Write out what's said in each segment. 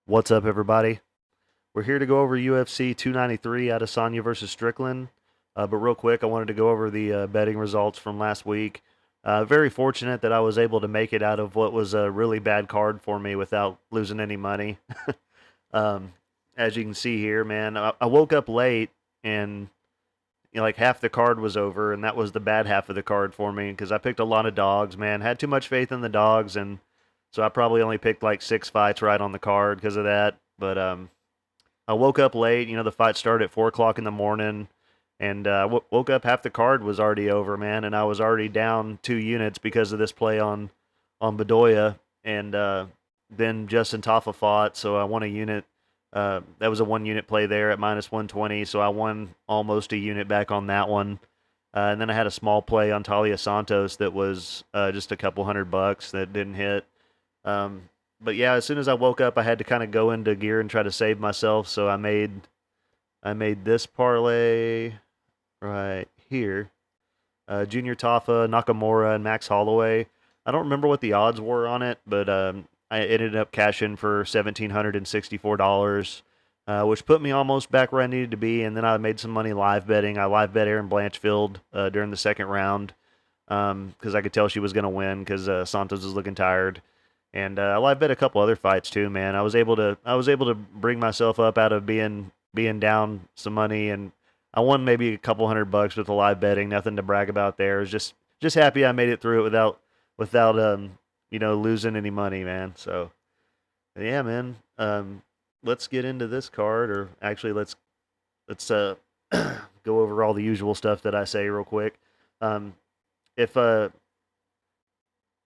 What's up, everybody? We're here to go over UFC 293 Adesanya versus Strickland. But real quick, I wanted to go over the betting results from last week. Very fortunate that I was able to make it out of what was a really bad card for me without losing any money. um, as you can see here, man, I woke up late and like half the card was over, and that was the bad half of the card for me because I picked a lot of dogs, man. Had too much faith in the dogs, and so I probably only picked like 6 fights right on the card because of that. But I woke up late. The fight started at 4 o'clock in the morning, and woke up half the card was already over, man, and I was already down 2 units because of this play on Bedoya, and then Justin Tafa fought, so I won a unit. That was a 1 unit play there at minus 120, so I won almost a unit back on that one. And then I had a small play on Talia Santos that was just a couple $100 that didn't hit. But yeah, as soon as I woke up, I had to kind of go into gear and try to save myself. So I made this parlay right here. Junior Tafa, Nakamura, and Max Holloway. I don't remember what the odds were on it, but I ended up cashing for $1,764, which put me almost back where I needed to be. And then I made some money live betting. I live bet Aaron Blanchfield during the second round because I could tell she was going to win because Santos was looking tired. And I live bet a couple other fights too, man. I was able to bring myself up out of being down some money, and I won maybe a couple $100 with the live betting. Nothing to brag about there. I was just happy I made it through it without losing any money, man. So yeah, man. Let's get into this card, or actually let's go over all the usual stuff that I say real quick.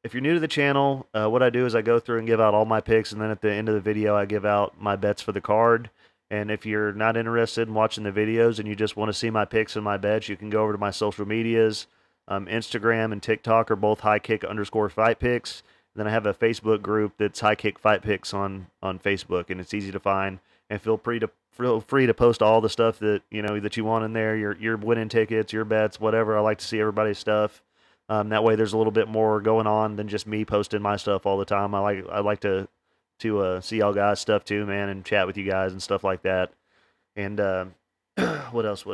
If you're new to the channel, what I do is I go through and give out all my picks, and then at the end of the video, I give out my bets for the card. And if you're not interested in watching the videos and you just want to see my picks and my bets, you can go over to my social medias. Instagram and TikTok are both highkick_fight picks. And then I have a Facebook group that's High Kick Fight Picks on Facebook, and it's easy to find. And feel free to post all the stuff that that you want in there. Your winning tickets, your bets, whatever. I like to see everybody's stuff. That way, there's a little bit more going on than just me posting my stuff all the time. I like to see y'all guys' stuff too, man, and chat with you guys and stuff like that. And what else?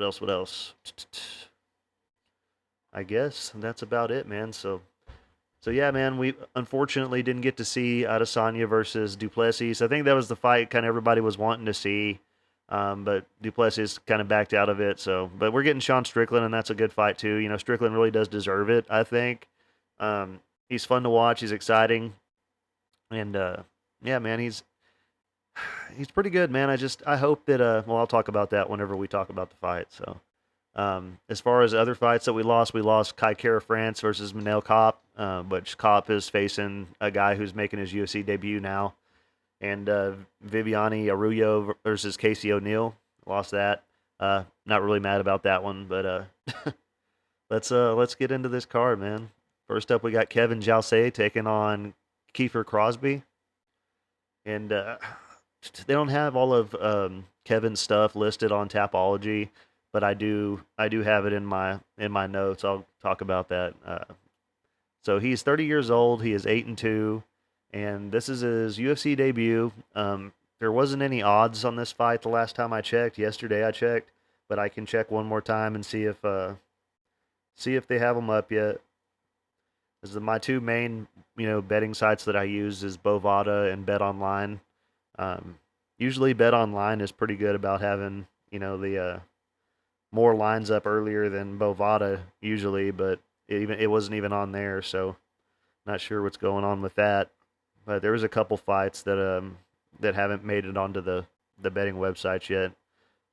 I guess that's about it, man. So yeah, man. We unfortunately didn't get to see Adesanya versus Duplessis. I think that was the fight kind of everybody was wanting to see. But Duplessis kind of backed out of it. But we're getting Sean Strickland, and that's a good fight too. Strickland really does deserve it, I think. He's fun to watch. He's exciting, and yeah, man, he's pretty good, man. I hope that well, I'll talk about that whenever we talk about the fight. So as far as other fights that we lost Kai France versus Manel Kape, which Kape is facing a guy who's making his UFC debut now. And Viviane Arroyo versus Casey O'Neill, lost that. Not really mad about that one, but let's get into this card, man. First up, we got Kevin Jousset taking on Kiefer Crosbie, and they don't have all of Kevin's stuff listed on Tapology, but I do have it in my notes. I'll talk about that. So he's 30 years old. He is 8-2. And this is his UFC debut. There wasn't any odds on this fight the last time I checked. Yesterday I checked, but I can check one more time and see if they have them up yet. This is my two main betting sites that I use is Bovada and Bet Online. Usually Bet Online is pretty good about having the more lines up earlier than Bovada usually, but it wasn't even on there, so not sure what's going on with that. But there was a couple fights that haven't made it onto the betting websites yet.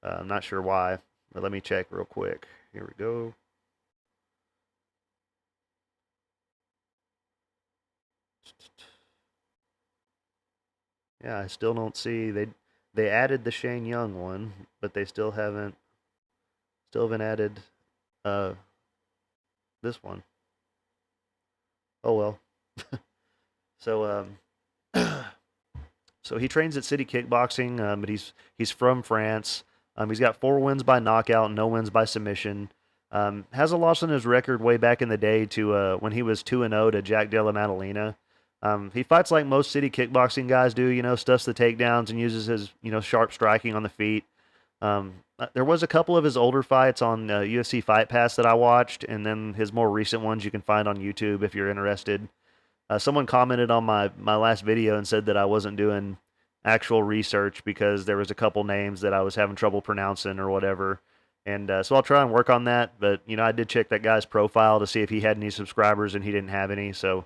I'm not sure why, but let me check real quick. Here we go. Yeah, I still don't see they added the Shane Young one, but they still haven't added this one. Oh well. So so he trains at City Kickboxing, but he's from France. He's got 4 wins by knockout, no wins by submission. Has a loss on his record way back in the day to when he was 2-0 to Jack Della Maddalena. He fights like most City Kickboxing guys do, stuffs the takedowns and uses his sharp striking on the feet. There was a couple of his older fights on UFC Fight Pass that I watched, and then his more recent ones you can find on YouTube if you're interested. Someone commented on my last video and said that I wasn't doing actual research because there was a couple names that I was having trouble pronouncing or whatever. And so I'll try and work on that. But, I did check that guy's profile to see if he had any subscribers, and he didn't have any. So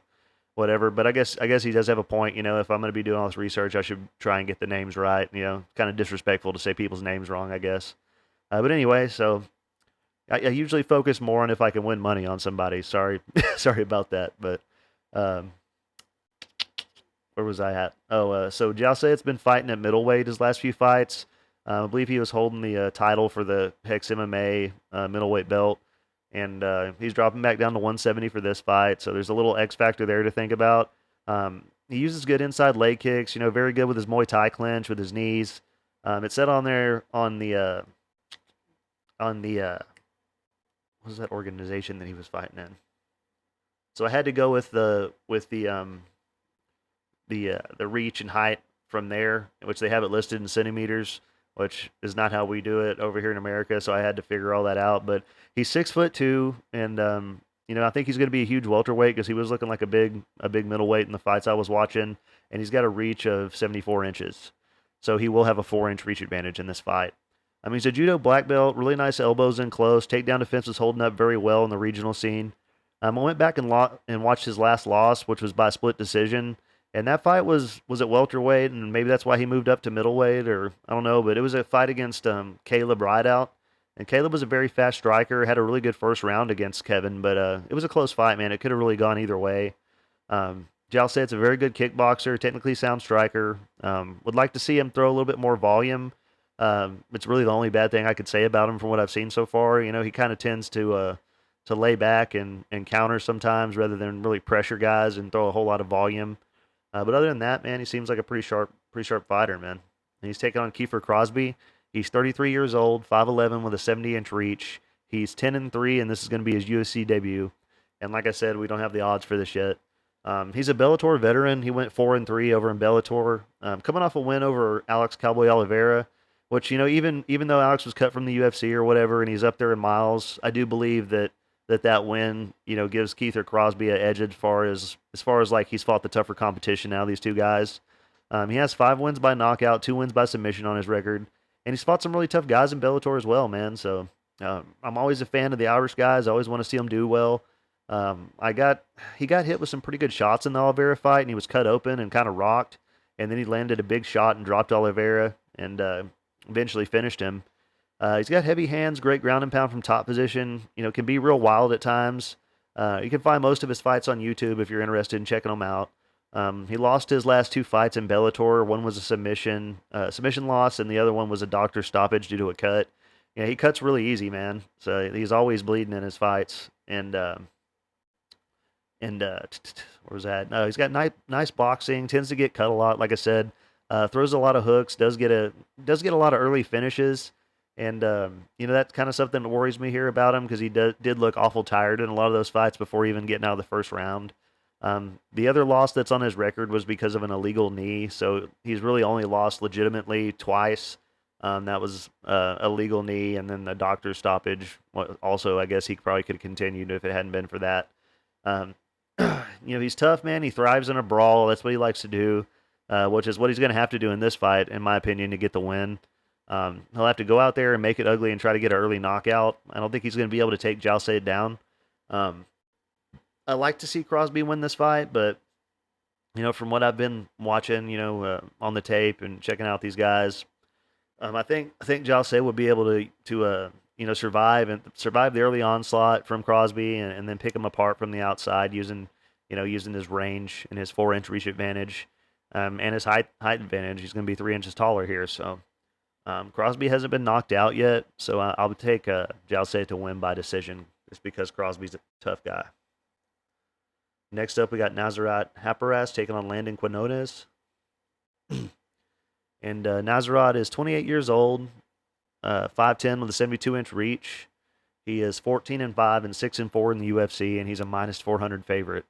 whatever. But I guess he does have a point. If I'm going to be doing all this research, I should try and get the names right. Kind of disrespectful to say people's names wrong, I guess. But anyway, so I usually focus more on if I can win money on somebody. Sorry, sorry about that. But um, where was I at? Oh, so Jousset's been fighting at middleweight his last few fights. I believe he was holding the title for the Hex MMA middleweight belt, and he's dropping back down to 170 for this fight. So there's a little X factor there to think about. He uses good inside leg kicks. Very good with his Muay Thai clinch with his knees. It said on there on the what was that organization that he was fighting in? So I had to go with the reach and height from there, which they have it listed in centimeters, which is not how we do it over here in America. So I had to figure all that out. But he's 6'2", and I think he's going to be a huge welterweight because he was looking like a big middleweight in the fights I was watching, and he's got a reach of 74 inches. So he will have a 4-inch reach advantage in this fight. He's a judo black belt, really nice elbows in close. Takedown defense was holding up very well in the regional scene. I went back and watched his last loss, which was by split decision. And that fight was at welterweight, and maybe that's why he moved up to middleweight, or I don't know. But it was a fight against Caleb Rideout. And Caleb was a very fast striker, had a really good first round against Kevin. But it was a close fight, man. It could have really gone either way. Jousset's a very good kickboxer, technically sound striker. Would like to see him throw a little bit more volume. It's really the only bad thing I could say about him from what I've seen so far. He kind of tends to lay back and counter sometimes rather than really pressure guys and throw a whole lot of volume. But other than that, man, he seems like a pretty sharp fighter, man. And he's taking on Kiefer Crosbie. He's 33 years old, 5'11", with a 70-inch reach. He's 10-3, and this is going to be his UFC debut. And like I said, we don't have the odds for this yet. He's a Bellator veteran. He went 4-3 over in Bellator, coming off a win over Alex Cowboy Oliveira, which, even though Alex was cut from the UFC or whatever, and he's up there in miles, I do believe that win, gives Kiefer Crosbie an edge as far as like he's fought the tougher competition now, these two guys. He has 5 wins by knockout, 2 wins by submission on his record, and he's fought some really tough guys in Bellator as well, man. So I'm always a fan of the Irish guys. I always want to see them do well. He got hit with some pretty good shots in the Oliveira fight, and he was cut open and kind of rocked, and then he landed a big shot and dropped Oliveira and eventually finished him. He's got heavy hands, great ground and pound from top position. Can be real wild at times. You can find most of his fights on YouTube if you're interested in checking them out. He lost his last 2 fights in Bellator. One was a submission loss, and the other one was a doctor stoppage due to a cut. He cuts really easy, man. So he's always bleeding in his fights. And where was that? No, he's got nice boxing. Tends to get cut a lot, like I said. Throws a lot of hooks. Does get a lot of early finishes. And, that's kind of something that worries me here about him because he did look awful tired in a lot of those fights before even getting out of the first round. The other loss that's on his record was because of an illegal knee, so he's really only lost legitimately twice. That was a legal knee, and then the doctor's stoppage. Also, I guess he probably could have continued if it hadn't been for that. He's tough, man. He thrives in a brawl. That's what he likes to do, which is what he's going to have to do in this fight, in my opinion, to get the win. He'll have to go out there and make it ugly and try to get an early knockout. I don't think he's going to be able to take Jousset down. I like to see Crosbie win this fight, but from what I've been watching, on the tape and checking out these guys, I think Jousset would be able to survive the early onslaught from Crosbie and then pick him apart from the outside using his range and his 4-inch reach advantage, and his height advantage. He's going to be 3 inches taller here, so. Crosbie hasn't been knocked out yet, so I'll take Jousset to win by decision just because Crosby's a tough guy. Next up, we got haqparast taking on Landon Quinones. And Nazarat is 28 years old, 5'10 with a 72-inch reach. He is 14-5 and 6-4 in the UFC, and he's a minus 400 favorite.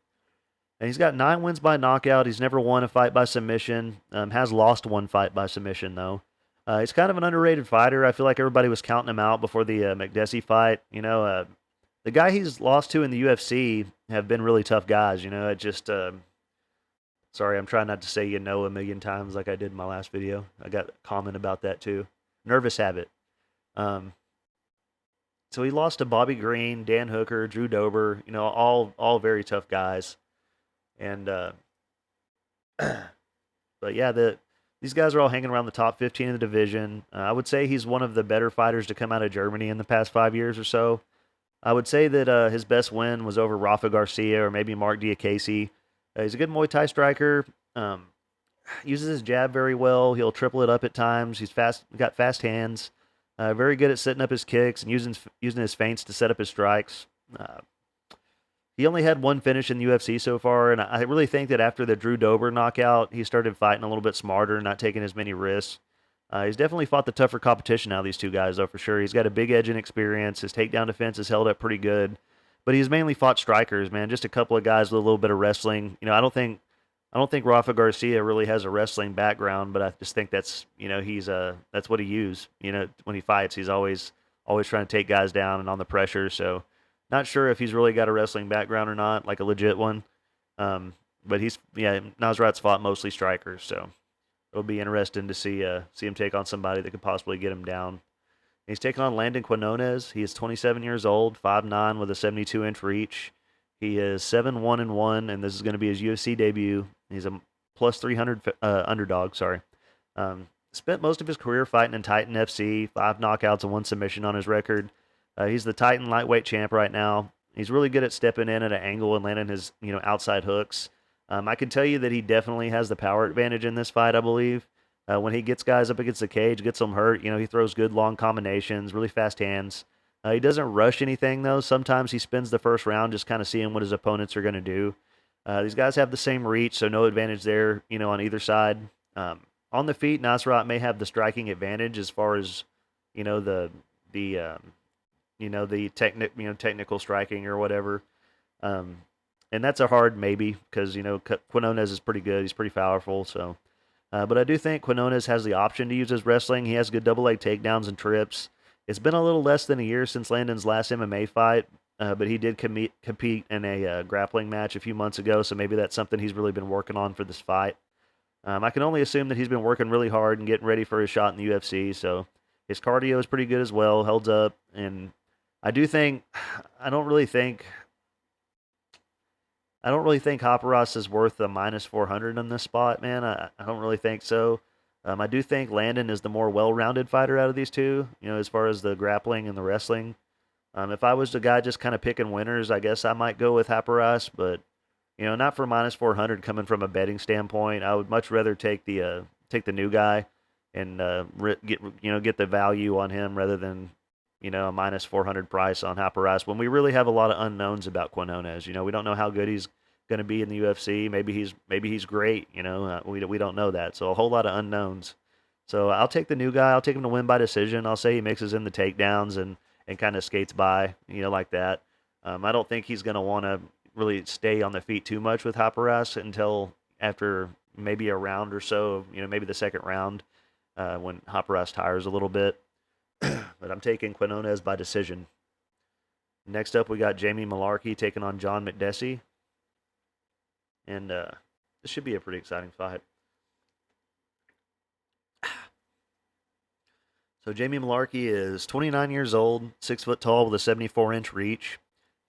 And he's got 9 wins by knockout. He's never won a fight by submission. Has lost one fight by submission, though. He's kind of an underrated fighter. I feel like everybody was counting him out before the makdessi fight. The guy he's lost to in the UFC have been really tough guys. It just sorry, I'm trying not to say a million times like I did in my last video. I got a comment about that too. Nervous habit. So he lost to Bobby Green, Dan Hooker, Drew Dober. All very tough guys. And but yeah, these guys are all hanging around the top 15 of the division. I would say he's one of the better fighters to come out of Germany in the past 5 years or so. I would say that his best win was over Rafa Garcia or maybe Mark Diakese. He's a good Muay Thai striker. Uses his jab very well. He'll triple it up at times. He's fast. Got fast hands. Very good at setting up his kicks and using his feints to set up his strikes. He only had one finish in the UFC so far, and I really think that after the Drew Dober knockout, he started fighting a little bit smarter, not taking as many risks. He's definitely fought the tougher competition out of these two guys, though, for sure. He's got a big edge in experience. His takedown defense has held up pretty good, but he's mainly fought strikers, man. Just a couple of guys with a little bit of wrestling. I don't think Rafa Garcia really has a wrestling background, but I just think that's that's what he used. When he fights, he's always trying to take guys down and on the pressure. So, not sure if he's really got a wrestling background or not, like a legit one. But Nasrat's fought mostly strikers, so it'll be interesting to see him take on somebody that could possibly get him down. He's taking on Landon Quinones. He is 27 years old, 5'9", with a 72-inch reach. He is 7-1-1, and this is going to be his UFC debut. He's a plus 300 underdog. Sorry. Spent most of his career fighting in Titan FC, 5 knockouts and 1 submission on his record. He's the Titan lightweight champ right now. He's really good at stepping in at an angle and landing his outside hooks. I can tell you that he definitely has the power advantage in this fight, I believe. When he gets guys up against the cage, gets them hurt, he throws good long combinations, really fast hands. He doesn't rush anything, though. Sometimes he spends the first round just kind of seeing what his opponents are going to do. These guys have the same reach, so no advantage there, on either side. On the feet, Nasrat may have the striking advantage as far as, the technical striking or whatever. And that's a hard maybe because, Quinones is pretty good. He's pretty powerful. So, but I do think Quinones has the option to use his wrestling. He has good double leg takedowns and trips. It's been a little less than a year since Landon's last MMA fight, but he did compete in a grappling match a few months ago. So maybe that's something he's really been working on for this fight. I can only assume that he's been working really hard and getting ready for his shot in the UFC. So his cardio is pretty good as well, held up. And I don't really think haqparast is worth a minus 400 on this spot, man. I don't really think so. I do think Landon is the more well-rounded fighter out of these two, as far as the grappling and the wrestling. If I was the guy just kind of picking winners, I guess I might go with haqparast, but not for minus 400 coming from a betting standpoint. I would much rather take the new guy and get the value on him rather than a minus 400 price on haqparast when we really have a lot of unknowns about Quinones. We don't know how good he's going to be in the UFC. Maybe he's great. We don't know that. So a whole lot of unknowns. So I'll take the new guy. I'll take him to win by decision. I'll say he mixes in the takedowns and kind of skates by, like that. I don't think he's going to want to really stay on the feet too much with haqparast until after maybe a round or so, maybe the second round when haqparast tires a little bit. But I'm taking Quinones by decision. Next up, we got Jamie Mullarkey taking on John makdessi. And this should be a pretty exciting fight. So Jamie Mullarkey is 29 years old, 6 foot tall with a 74-inch reach.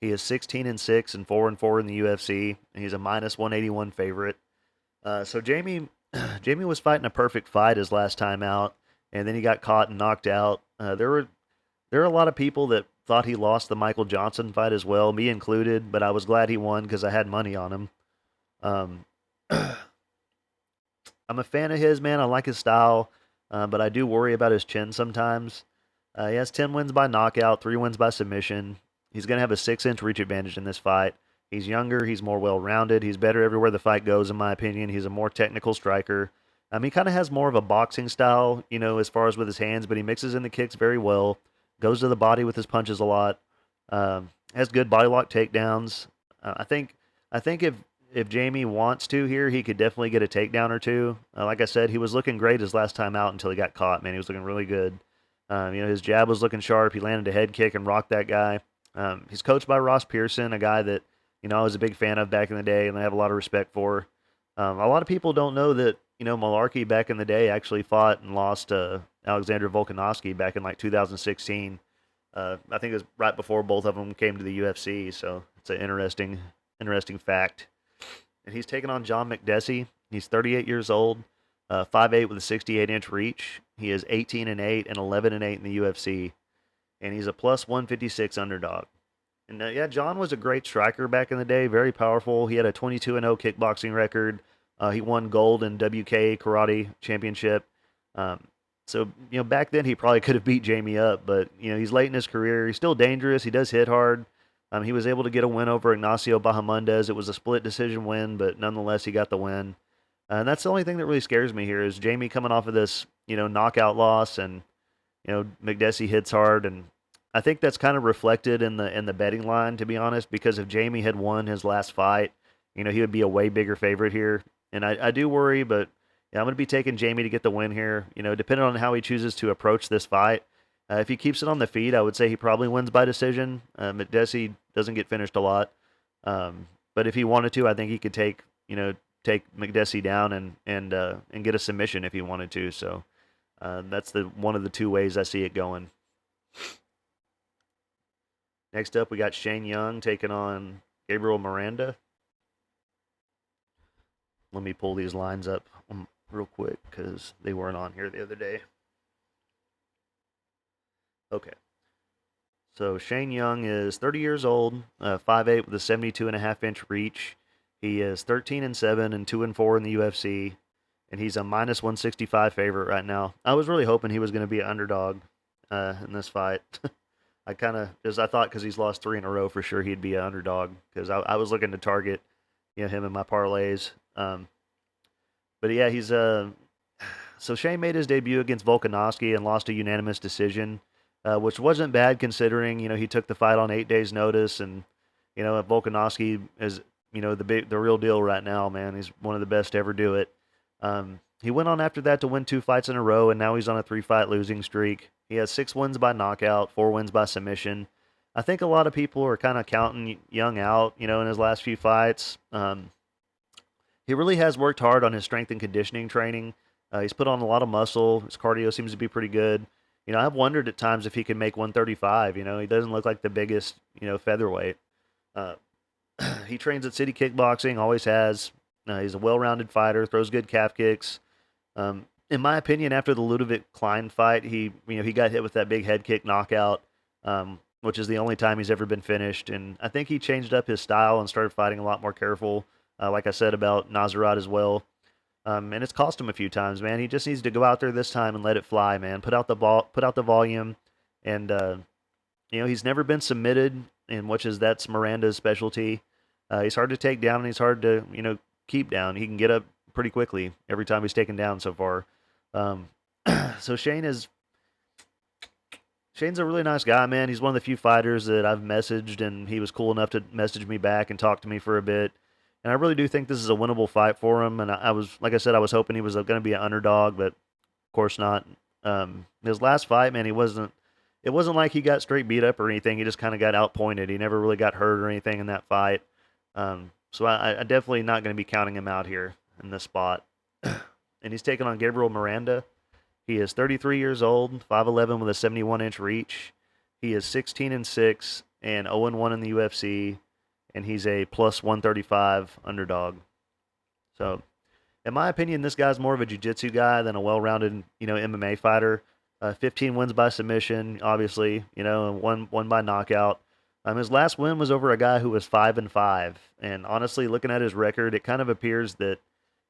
He is 16-6 and 4-4 in the UFC. And he's a minus 181 favorite. So Jamie was fighting a perfect fight his last time out, and then he got caught and knocked out. There were a lot of people that thought he lost the Michael Johnson fight as well, me included, but I was glad he won because I had money on him. I'm a fan of his, man. I like his style, but I do worry about his chin sometimes. He has 10 wins by knockout, 3 wins by submission. He's going to have a 6-inch reach advantage in this fight. He's younger. He's more well-rounded. He's better everywhere the fight goes, in my opinion. He's a more technical striker. He kind of has more of a boxing style, as far as with his hands, but he mixes in the kicks very well. Goes to the body with his punches a lot. Has good body lock takedowns. I think if Jamie wants to here, he could definitely get a takedown or two. Like I said, he was looking great his last time out until he got caught. Man, he was looking really good. His jab was looking sharp. He landed a head kick and rocked that guy. He's coached by Ross Pearson, a guy that I was a big fan of back in the day, and I have a lot of respect for. A lot of people don't know that Mullarkey back in the day actually fought and lost Alexander Volkanovski back in like 2016. I think it was right before both of them came to the UFC, so it's an interesting fact. And he's taking on John makdessi. He's 38 years old, 5'8" with a 68-inch reach. He is 18-8 and 11-8 in the UFC, and he's a plus 156 underdog. And yeah, John was a great striker back in the day, very powerful. He had a 22-0 kickboxing record. He won gold in WK Karate Championship. So back then he probably could have beat Jamie up, but he's late in his career. He's still dangerous. He does hit hard. He was able to get a win over Ignacio Bahamondes. It was a split decision win, but nonetheless he got the win. And that's the only thing that really scares me here is Jamie coming off of this knockout loss, and makdessi hits hard, and I think that's kind of reflected in the betting line, to be honest, because if Jamie had won his last fight, he would be a way bigger favorite here. And I do worry, but yeah, I'm going to be taking Jamie to get the win here. Depending on how he chooses to approach this fight. If he keeps it on the feet, I would say he probably wins by decision. makdessi doesn't get finished a lot. But if he wanted to, I think he could take makdessi down and get a submission if he wanted to. So that's one of the two ways I see it going. Next up, we got Shane Jung taking on Gabriel Miranda. Let me pull these lines up real quick because they weren't on here the other day. Okay. So Shane Jung is 30 years old, 5'8" with a 72.5-inch reach. He is 13-7 and 2-4 in the UFC, and he's a minus 165 favorite right now. I was really hoping he was going to be an underdog in this fight. I thought because he's lost 3 in a row for sure he'd be an underdog because I was looking to target him in my parlays. But yeah, he's so Shane made his debut against Volkanovski and lost a unanimous decision, which wasn't bad considering he took the fight on 8 days' notice, and Volkanovski is the real deal right now, man. He's one of the best to ever do it. He went on after that to win 2 fights in a row, and now he's on a 3-fight losing streak. He has 6 wins by knockout, 4 wins by submission. I think a lot of people are kind of counting Jung out, in his last few fights. He really has worked hard on his strength and conditioning training. He's put on a lot of muscle. His cardio seems to be pretty good. I've wondered at times if he can make 135. He doesn't look like the biggest, featherweight. He trains at City Kickboxing, always has. He's a well-rounded fighter, throws good calf kicks. In my opinion, after the Ludovic Klein fight, he got hit with that big head kick knockout, which is the only time he's ever been finished. And I think he changed up his style and started fighting a lot more careful. Like I said about Nasrat as well. And it's cost him a few times, man. He just needs to go out there this time and let it fly, man. Put out the ball, put out the volume, and he's never been submitted, and that's Miranda's specialty. He's hard to take down, and he's hard to keep down. He can get up pretty quickly every time he's taken down so far. So Shane's a really nice guy, man. He's one of the few fighters that I've messaged, and he was cool enough to message me back and talk to me for a bit. And I really do think this is a winnable fight for him. And I was, like I said, I was hoping he was going to be an underdog, but of course not. His last fight, man, it wasn't like he got straight beat up or anything. He just kind of got outpointed. He never really got hurt or anything in that fight. So I definitely not going to be counting him out here in this spot. And he's taking on Gabriel Miranda. He is 33 years old, 5'11" with a 71-inch reach. He is 16-6 and 0-1 in the UFC. And he's a plus 135 underdog. So, in my opinion, this guy's more of a jiu-jitsu guy than a well-rounded, MMA fighter. 15 wins by submission, obviously, and one by knockout. His last win was over a guy who was 5-5. And honestly, looking at his record, it kind of appears that,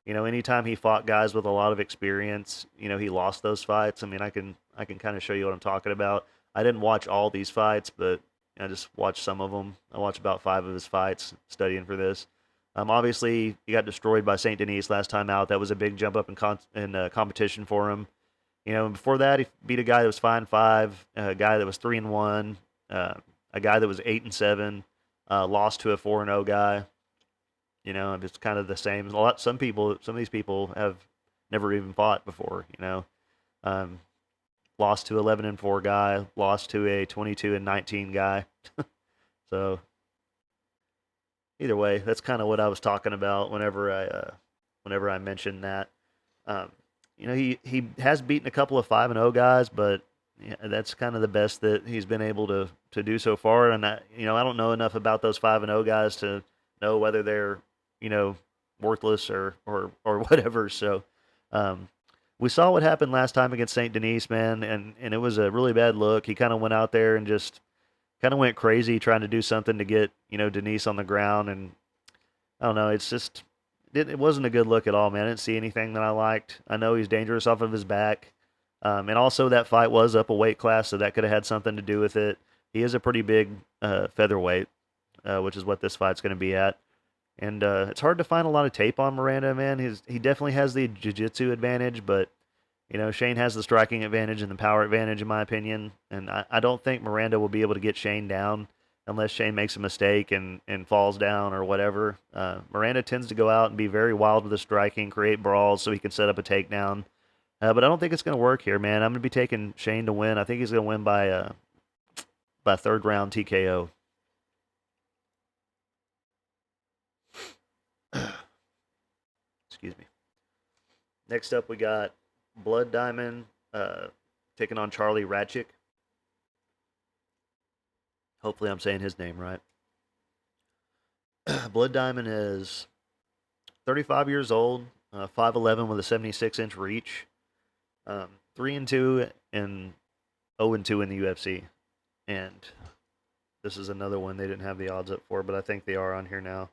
anytime he fought guys with a lot of experience, he lost those fights. I mean, I can kind of show you what I'm talking about. I didn't watch all these fights, but I just watched some of them. I watched about 5 of his fights studying for this. Obviously, he got destroyed by Saint Denis last time out. That was a big jump up in competition for him. Before that, he beat a guy that was 5-5, a guy that was 3-1, a guy that was 8-7, lost to a 4-0 guy. It's kind of the same. Some of these people have never even fought before. Um, lost to 11-4 guy, lost to a 22-19 guy. So either way, that's kind of what I was talking about whenever I mentioned that. Um, he has beaten a couple of 5-0 guys, but yeah, that's kind of the best that he's been able to do so far. And I don't know enough about those 5-0 guys to know whether they're you know worthless or whatever. So um, we saw what happened last time against Saint Denis, man, and it was a really bad look. He kind of went out there and just kind of went crazy trying to do something to get Denis on the ground, and I don't know. It's just it wasn't a good look at all, man. I didn't see anything that I liked. I know he's dangerous off of his back, and also that fight was up a weight class, so that could have had something to do with it. He is a pretty big featherweight, which is what this fight's going to be at. And it's hard to find a lot of tape on Miranda, man. He definitely has the jiu-jitsu advantage, but Shane has the striking advantage and the power advantage, in my opinion. And I don't think Miranda will be able to get Shane down unless Shane makes a mistake and falls down or whatever. Miranda tends to go out and be very wild with the striking, create brawls so he can set up a takedown. But I don't think it's going to work here, man. I'm going to be taking Shane to win. I think he's going to win by third round TKO. Excuse me. Next up, we got Blood Diamond taking on Charlie Radtke. Hopefully, I'm saying his name right. Blood Diamond is 35 years old, 5'11 with a 76-inch reach, 3-2 and 0-2 in the UFC. And this is another one they didn't have the odds up for, but I think they are on here now.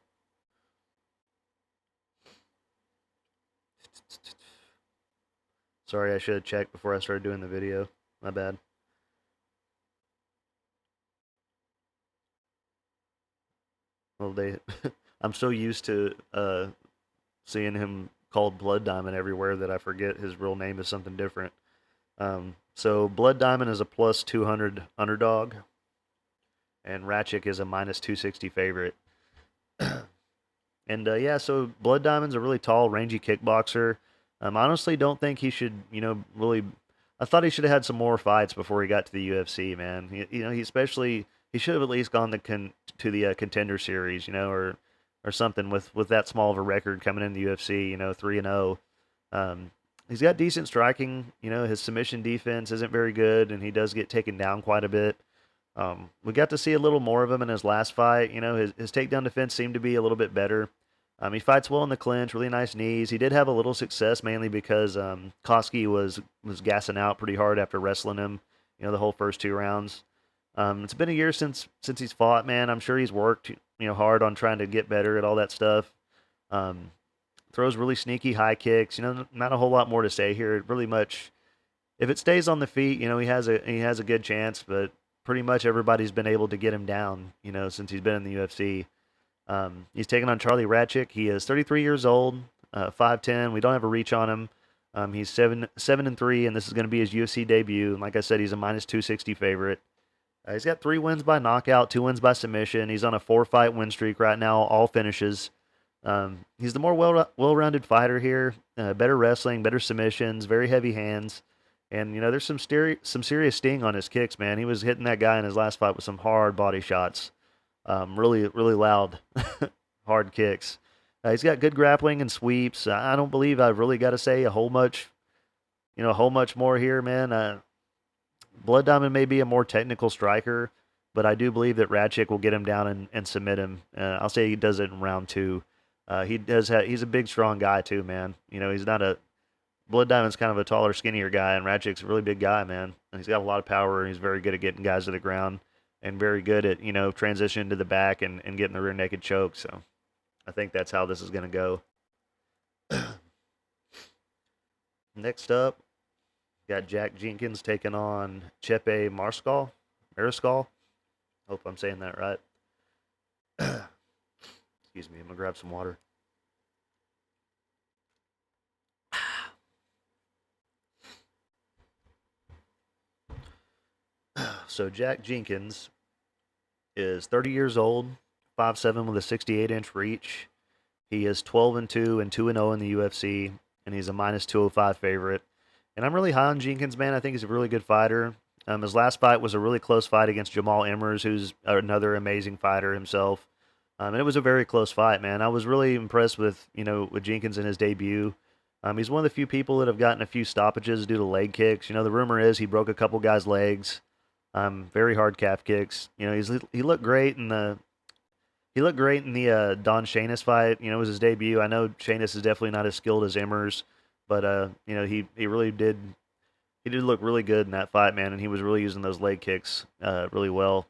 Sorry, I should have checked before I started doing the video. My bad. Well, I'm so used to seeing him called Blood Diamond everywhere that I forget his real name is something different. So Blood Diamond is a plus 200 underdog, and Radtke is a minus 260 favorite. And yeah, so Blood Diamond's a really tall, rangy kickboxer. I honestly don't think he should, really. I thought he should have had some more fights before he got to the UFC, man. He should have at least gone to the contender series, or something with that small of a record coming in the UFC, 3-0. He's got decent striking. His submission defense isn't very good, and he does get taken down quite a bit. We got to see a little more of him in his last fight. His takedown defense seemed to be a little bit better. He fights well in the clinch, really nice knees. He did have a little success, mainly because Koski was gassing out pretty hard after wrestling him, the whole first 2 rounds. It's been a year since he's fought, man. I'm sure he's worked, hard on trying to get better at all that stuff. Throws really sneaky high kicks. Not a whole lot more to say here. Really much, if it stays on the feet, he has a good chance. But pretty much everybody's been able to get him down, since he's been in the UFC. He's taking on Charlie Radtke. He is 33 years old, 5'10". We don't have a reach on him. He's 7-3, and this is going to be his UFC debut. And like I said, he's a minus 260 favorite. He's got 3 wins by knockout, 2 wins by submission. He's on a 4-fight win streak right now, all finishes. He's the more well-rounded fighter here. Better wrestling, better submissions, very heavy hands. And, there's some serious sting on his kicks, man. He was hitting that guy in his last fight with some hard body shots. Really, really loud, hard kicks. He's got good grappling and sweeps. I don't believe I've really got to say a whole much more here, man. Blood Diamond may be a more technical striker, but I do believe that Radtke will get him down and submit him. I'll say he does it in round 2. He's a big, strong guy too, man. He's not a Blood Diamond's kind of a taller, skinnier guy, and Radtke's a really big guy, man. And he's got a lot of power, and he's very good at getting guys to the ground, and very good at transitioning to the back and getting the rear naked choke. So I think that's how this is going to go. Next up, got Jack Jenkins taking on Chepe Mariscal. Hope I'm saying that right. Excuse me. I'm gonna grab some water. So Jack Jenkins is 30 years old, 5'7" with a 68-inch reach. He is 12-2 and 2-0 in the UFC, and he's a minus 205 favorite. And I'm really high on Jenkins, man. I think he's a really good fighter. His last fight was a really close fight against Jamal Emmers, who's another amazing fighter himself. And it was a very close fight, man. I was really impressed with with Jenkins in his debut. He's one of the few people that have gotten a few stoppages due to leg kicks. The rumor is he broke a couple guys' legs. Very hard calf kicks. He looked great in the Don Shainis fight. It was his debut. I know Shainis is definitely not as skilled as Emmers, but he really did look really good in that fight, man, and he was really using those leg kicks really well.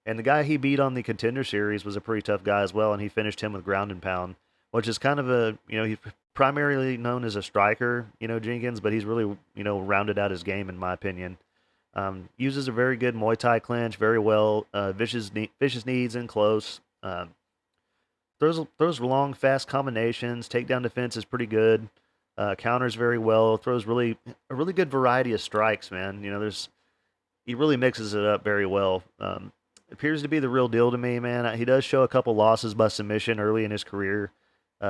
And the guy he beat on the Contender Series was a pretty tough guy as well, and he finished him with ground and pound, which is kind of he's primarily known as a striker, Jenkins, but he's really, rounded out his game, in my opinion. Uses a very good Muay Thai clinch very well, vicious knees in close. Throws long, fast combinations. Takedown defense is pretty good. Counters very well. Throws a really good variety of strikes, man. He really mixes it up very well. Appears to be the real deal to me, man. He does show a couple losses by submission early in his career,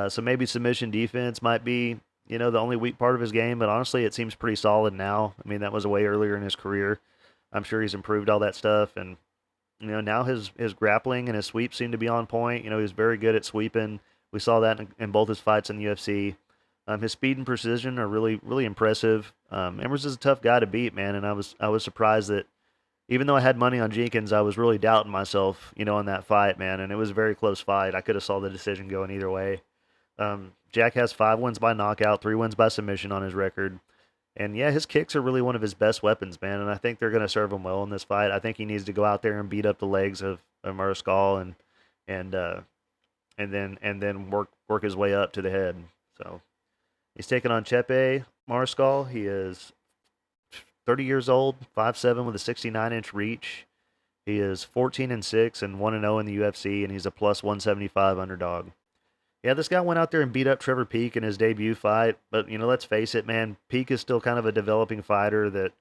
so maybe submission defense might be the only weak part of his game. But honestly, it seems pretty solid now. I mean, that was way earlier in his career. I'm sure he's improved all that stuff, and now his grappling and his sweep seem to be on point. He was very good at sweeping. We saw that in both his fights in the UFC. His speed and precision are really, really impressive. Emmers is a tough guy to beat, man, and I was surprised that even though I had money on Jenkins, I was really doubting myself, in that fight, man, and it was a very close fight. I could have saw the decision going either way. Jack has 5 wins by knockout, 3 wins by submission on his record. And yeah, his kicks are really one of his best weapons, man, and I think they're going to serve him well in this fight. I think he needs to go out there and beat up the legs of Mariscal and then work his way up to the head. So he's taking on Chepe Mariscal. He is 30 years old, 5'7" with a 69-inch reach. He is 14-6 and 1-0 in the UFC, and he's a plus 175 underdog. Yeah, this guy went out there and beat up Trevor Peek in his debut fight, but let's face it, man, Peek is still kind of a developing fighter that,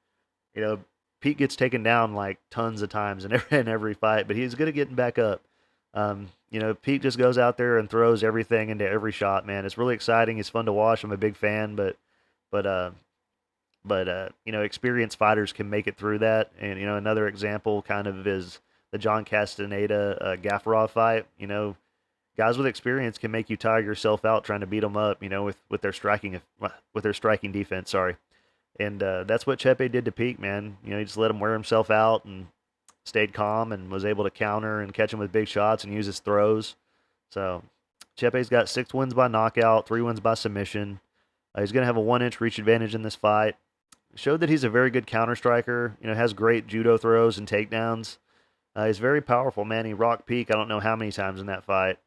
Peek gets taken down like tons of times in every fight, but he's good at getting back up. Peek just goes out there and throws everything into every shot, man. It's really exciting. It's fun to watch. I'm a big fan, but experienced fighters can make it through that. And another example kind of is the John Castaneda Gafarov fight. Guys with experience can make you tire yourself out trying to beat them up, with their striking defense. Sorry, and that's what Chepe did to Peek, man. He just let him wear himself out and stayed calm and was able to counter and catch him with big shots and use his throws. So Chepe's got 6 wins by knockout, 3 wins by submission. He's going to have a 1-inch reach advantage in this fight. Showed that he's a very good counter striker. Has great judo throws and takedowns. He's very powerful, man. He rocked Peek I don't know how many times in that fight.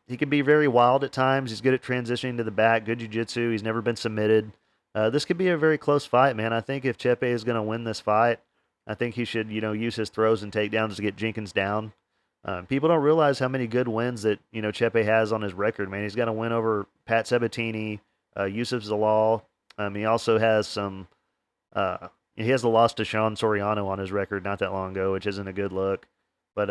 He can be very wild at times. He's good at transitioning to the back, good jiu-jitsu. He's never been submitted. This could be a very close fight, man. I think if Chepe is going to win this fight, I think he should, use his throws and takedowns to get Jenkins down. People don't realize how many good wins that, Chepe has on his record, man. He's got a win over Pat Sabatini, Yusuf Zalal. He also has he has the loss to Sean Soriano on his record not that long ago, which isn't a good look. But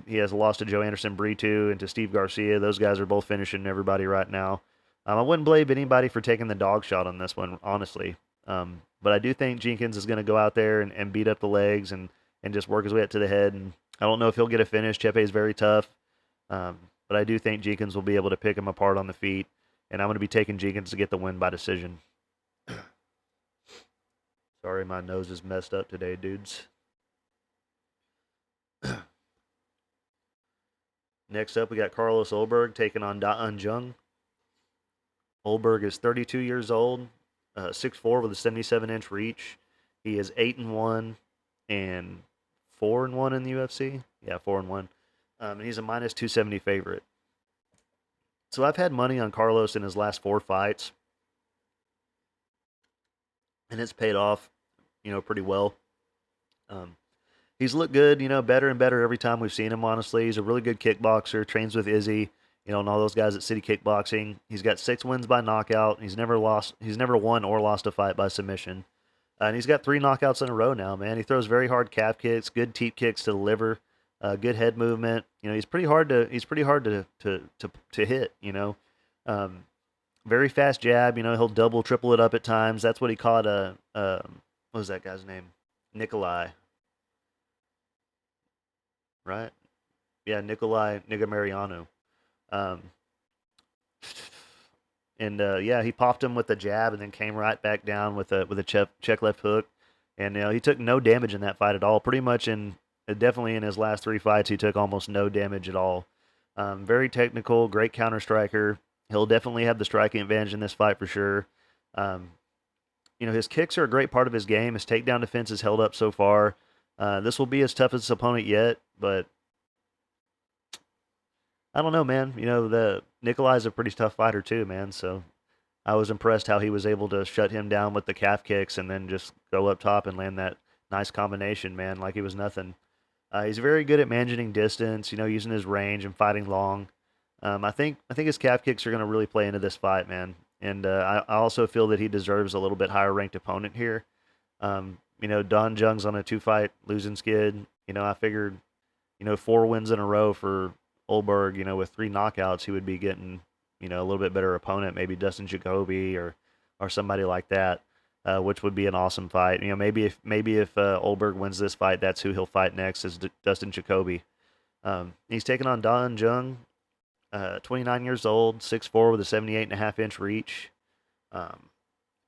he has a loss to Joe Anderson Brito and to Steve Garcia. Those guys are both finishing everybody right now. I wouldn't blame anybody for taking the dog shot on this one, honestly. But I do think Jenkins is going to go out there and beat up the legs and just work his way up to the head. And I don't know if he'll get a finish. Chepe is very tough. But I do think Jenkins will be able to pick him apart on the feet. And I'm going to be taking Jenkins to get the win by decision. Sorry, my nose is messed up today, dudes. Next up, we got Carlos Ulberg taking on Jung. Ulberg is 32 years old, 6'4" with a 77-inch reach. He is 8-1 and 4-1 in the UFC. Yeah, 4-1. And he's a minus 270 favorite. So I've had money on Carlos in his last 4 fights, and it's paid off, pretty well. He's looked good, better and better every time we've seen him, honestly. He's a really good kickboxer, trains with Izzy, and all those guys at City Kickboxing. He's got 6 wins by knockout. He's never won or lost a fight by submission. And he's got 3 knockouts in a row now, man. He throws very hard calf kicks, good teep kicks to the liver, good head movement. He's pretty hard to hit, Um, very fast jab, he'll double, triple it up at times. That's what he caught what was that guy's name? Nikolai, right? Yeah, Nikolai Nigamarianu. Um, and yeah, he popped him with the jab and then came right back down with a check left hook. And he took no damage in that fight at all. Pretty much definitely in his last 3 fights, he took almost no damage at all. Very technical, great counter striker. He'll definitely have the striking advantage in this fight for sure. Um, his kicks are a great part of his game. His takedown defense has held up so far. This will be his toughest opponent yet, but I don't know, man. The Nikolai's a pretty tough fighter too, man. So I was impressed how he was able to shut him down with the calf kicks and then just go up top and land that nice combination, man, like he was nothing. He's very good at managing distance, using his range and fighting long. I think his calf kicks are going to really play into this fight, man. And I also feel that he deserves a little bit higher ranked opponent here. Don Jung's on a 2 fight losing skid. I figured, 4 wins in a row for Ulberg, with 3 knockouts, he would be getting, a little bit better opponent, maybe Dustin Jacoby or somebody like that, which would be an awesome fight. Maybe if Ulberg wins this fight, that's who he'll fight next is Dustin Jacoby. He's taking on Don Jung, 29 years old, 6'4", with a 78.5-inch reach,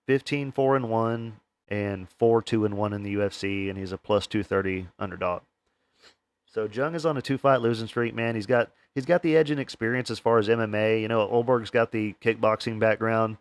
15-4-1 and 4-2-1 in the UFC, and he's a plus 230 underdog. So Jung is on a 2 fight losing streak, man. He's got the edge in experience as far as MMA. Ulberg's got the kickboxing background,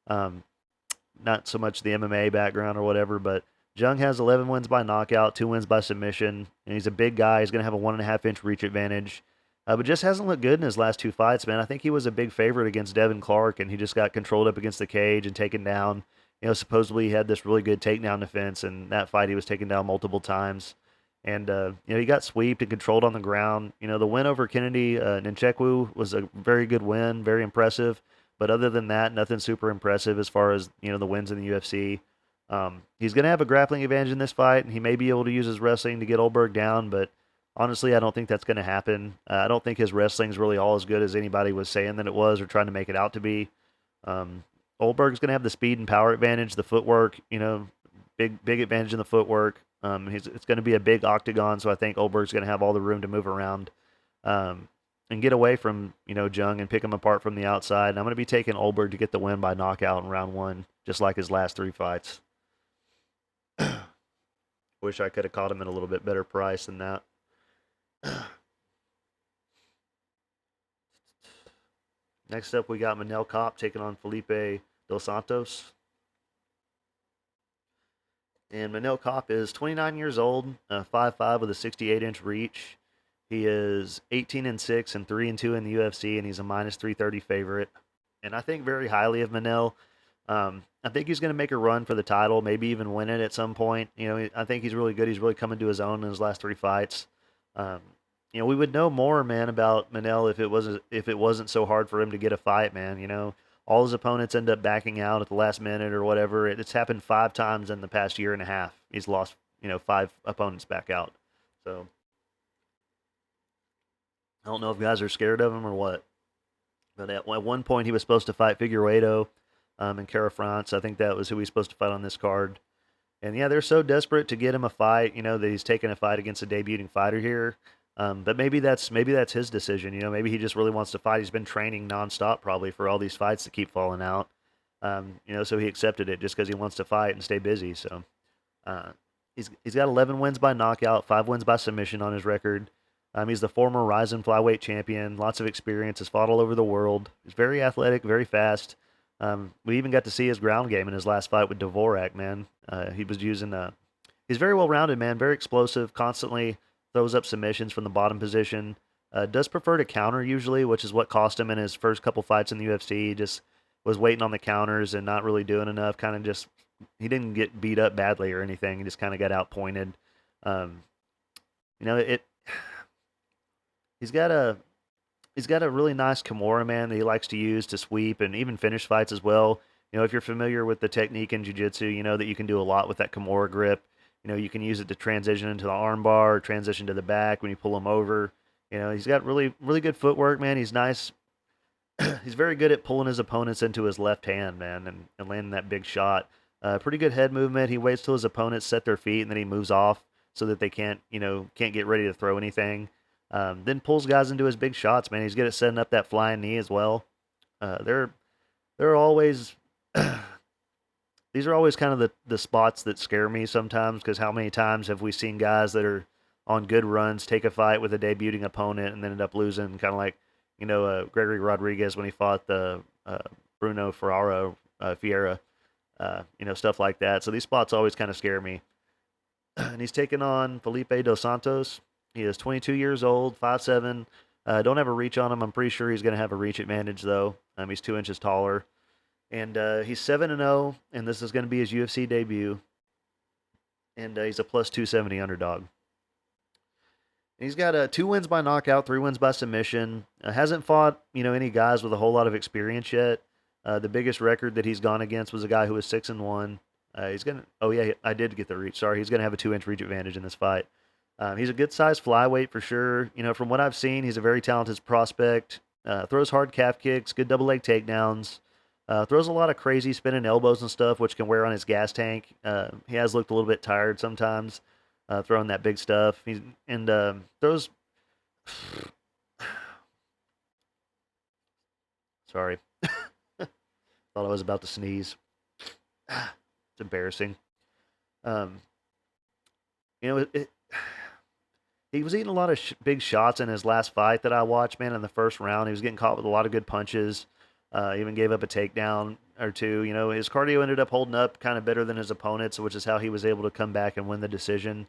not so much the MMA background or whatever, but Jung has 11 wins by knockout, 2 wins by submission, and he's a big guy. He's going to have a 1.5-inch reach advantage, but just hasn't looked good in his last 2 fights, man. I think he was a big favorite against Devin Clark, and he just got controlled up against the cage and taken down. Supposedly he had this really good takedown defense, and that fight he was taken down multiple times. And, he got sweeped and controlled on the ground. The win over Kennedy Nchekwu was a very good win, very impressive. But other than that, nothing super impressive as far as, the wins in the UFC. He's going to have a grappling advantage in this fight, and he may be able to use his wrestling to get Ulberg down. But honestly, I don't think that's going to happen. I don't think his wrestling's really all as good as anybody was saying that it was or trying to make it out to be. Ulberg's going to have the speed and power advantage, the footwork, big advantage in the footwork. It's going to be a big octagon, so I think Ulberg's going to have all the room to move around and get away from, Jung and pick him apart from the outside. And I'm going to be taking Ulberg to get the win by knockout in round 1, just like his last 3 fights. Wish I could have caught him at a little bit better price than that. Next up, we got Manel Kape taking on Felipe Dos Santos. And Manel Kape is 29 years old, 5'5", with a 68-inch reach. He is 18-6 and 3-2 in the UFC, and he's a minus 330 favorite. And I think very highly of Manel. I think he's going to make a run for the title, maybe even win it at some point. I think he's really good. He's really coming to his own in his last 3 fights. We would know more, man, about Manel if it wasn't so hard for him to get a fight, man. All his opponents end up backing out at the last minute or whatever. It's happened 5 times in the past year and a half. He's lost, 5 opponents back out. So I don't know if guys are scared of him or what. But at one point, he was supposed to fight Figueiredo in Cara France. I think that was who he was supposed to fight on this card. And yeah, they're so desperate to get him a fight, that he's taking a fight against a debuting fighter here. But maybe that's his decision. Maybe he just really wants to fight. He's been training nonstop probably for all these fights that keep falling out. So he accepted it just because he wants to fight and stay busy. So he's got 11 wins by knockout, 5 wins by submission on his record. He's the former Ryzen flyweight champion, lots of experience, has fought all over the world. He's very athletic, very fast. We even got to see his ground game in his last fight with Dvorak, man. He was using he's very well-rounded, man, very explosive, constantly throws up submissions from the bottom position. Does prefer to counter usually, which is what cost him in his first couple fights in the UFC. He just was waiting on the counters and not really doing enough. He didn't get beat up badly or anything. He just kind of got outpointed. You know, he's got a he's got a really nice kimura, man, that he likes to use to sweep and even finish fights as well. You know, if you're familiar with the technique in jiu-jitsu, you know that you can do a lot with that kimura grip. You know, you can use it to transition into the armbar, transition to the back when you pull him over. You know, he's got really good footwork, man. He's nice. He's very good at pulling his opponents into his left hand, man, and landing that big shot. Pretty good head movement. He waits till his opponents set their feet and then he moves off so that they can't get ready to throw anything. Then pulls guys into his big shots, man. He's good at setting up that flying knee as well. They're always these are always kind of the spots that scare me sometimes because how many times have we seen guys that are on good runs take a fight with a debuting opponent and then end up losing, kind of like Gregory Rodriguez when he fought the Bruno Fiera, stuff like that. So these spots always kind of scare me. And he's taking on Felipe dos Santos. He is 22 years old, 5'7". Don't have a reach on him. I'm pretty sure he's going to have a reach advantage, though. He's 2 inches taller. And he's 7-0, and this is going to be his UFC debut. And he's a plus 270 underdog. And he's got 2 wins by knockout, 3 wins by submission. Hasn't fought, any guys with a whole lot of experience yet. The biggest record that he's gone against was a guy who was 6-1. I did get the reach. Sorry, he's going to have a 2-inch reach advantage in this fight. He's a good-sized flyweight for sure. From what I've seen, he's a very talented prospect. Throws hard calf kicks, good double leg takedowns. Throws a lot of crazy spinning elbows and stuff, which can wear on his gas tank. He has looked a little bit tired sometimes, throwing that big stuff. Throws. Sorry, thought I was about to sneeze. It's embarrassing. He was eating a lot of big shots in his last fight that I watched, man, in the first round. He was getting caught with a lot of good punches. Even gave up a takedown or two. His cardio ended up holding up kind of better than his opponents, which is how he was able to come back and win the decision.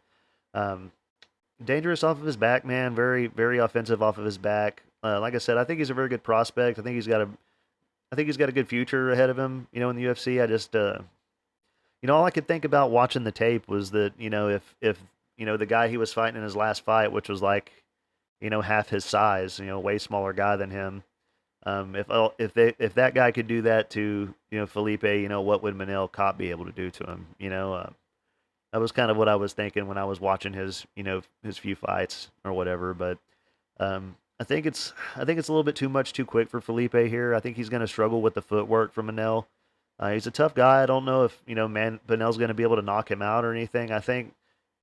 Dangerous off of his back, man. Very, very offensive off of his back. Like I said, I think he's a very good prospect. I think he's got a good future ahead of him, in the UFC. I just, all I could think about watching the tape was that, if the guy he was fighting in his last fight, which was like, half his size, way smaller guy than him. If that guy could do that to Felipe, what would Manel Kape be able to do to him? That was kind of what I was thinking when I was watching his his few fights or whatever. But I think it's a little bit too much too quick for Felipe here. I think he's going to struggle with the footwork for Manel. He's a tough guy. I don't know if Manel's going to be able to knock him out or anything. I think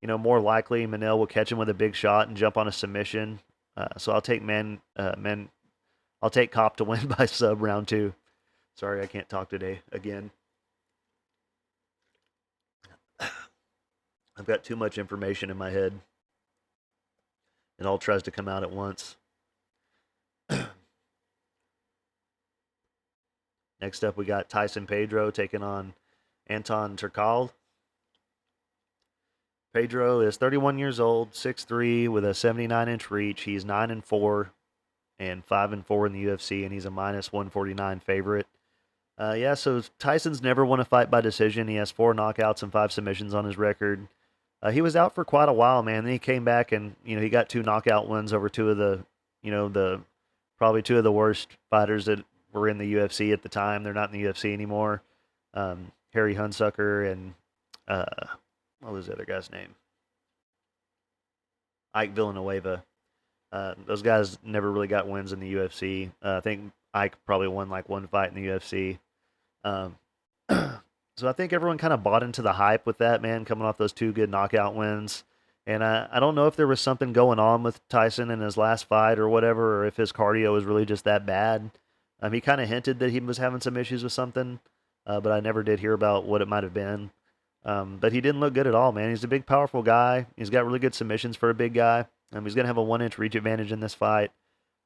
more likely Manel will catch him with a big shot and jump on a submission. So I'll take I'll take Kape to win by sub round 2. Sorry, I can't talk today again. I've got too much information in my head. It all tries to come out at once. Next up, we got Tyson Pedro taking on Anton Turkalj. Pedro is 31 years old, 6'3", with a 79-inch reach. He's 9-4. And 5-4 in the UFC, and he's a minus 149 favorite. So Tyson's never won a fight by decision. He has 4 knockouts and 5 submissions on his record. He was out for quite a while, man. Then he came back and he got 2 knockout wins over 2 of the probably 2 of the worst fighters that were in the UFC at the time. They're not in the UFC anymore. Harry Hunsucker and what was the other guy's name? Ike Villanueva. Those guys never really got wins in the UFC. I think Ike probably won like 1 fight in the UFC. So I think everyone kind of bought into the hype with that, man, coming off those 2 good knockout wins. And I don't know if there was something going on with Tyson in his last fight or whatever, or if his cardio was really just that bad. He kind of hinted that he was having some issues with something, but I never did hear about what it might have been. But he didn't look good at all, man. He's a big, powerful guy. He's got really good submissions for a big guy. He's going to have a 1-inch reach advantage in this fight.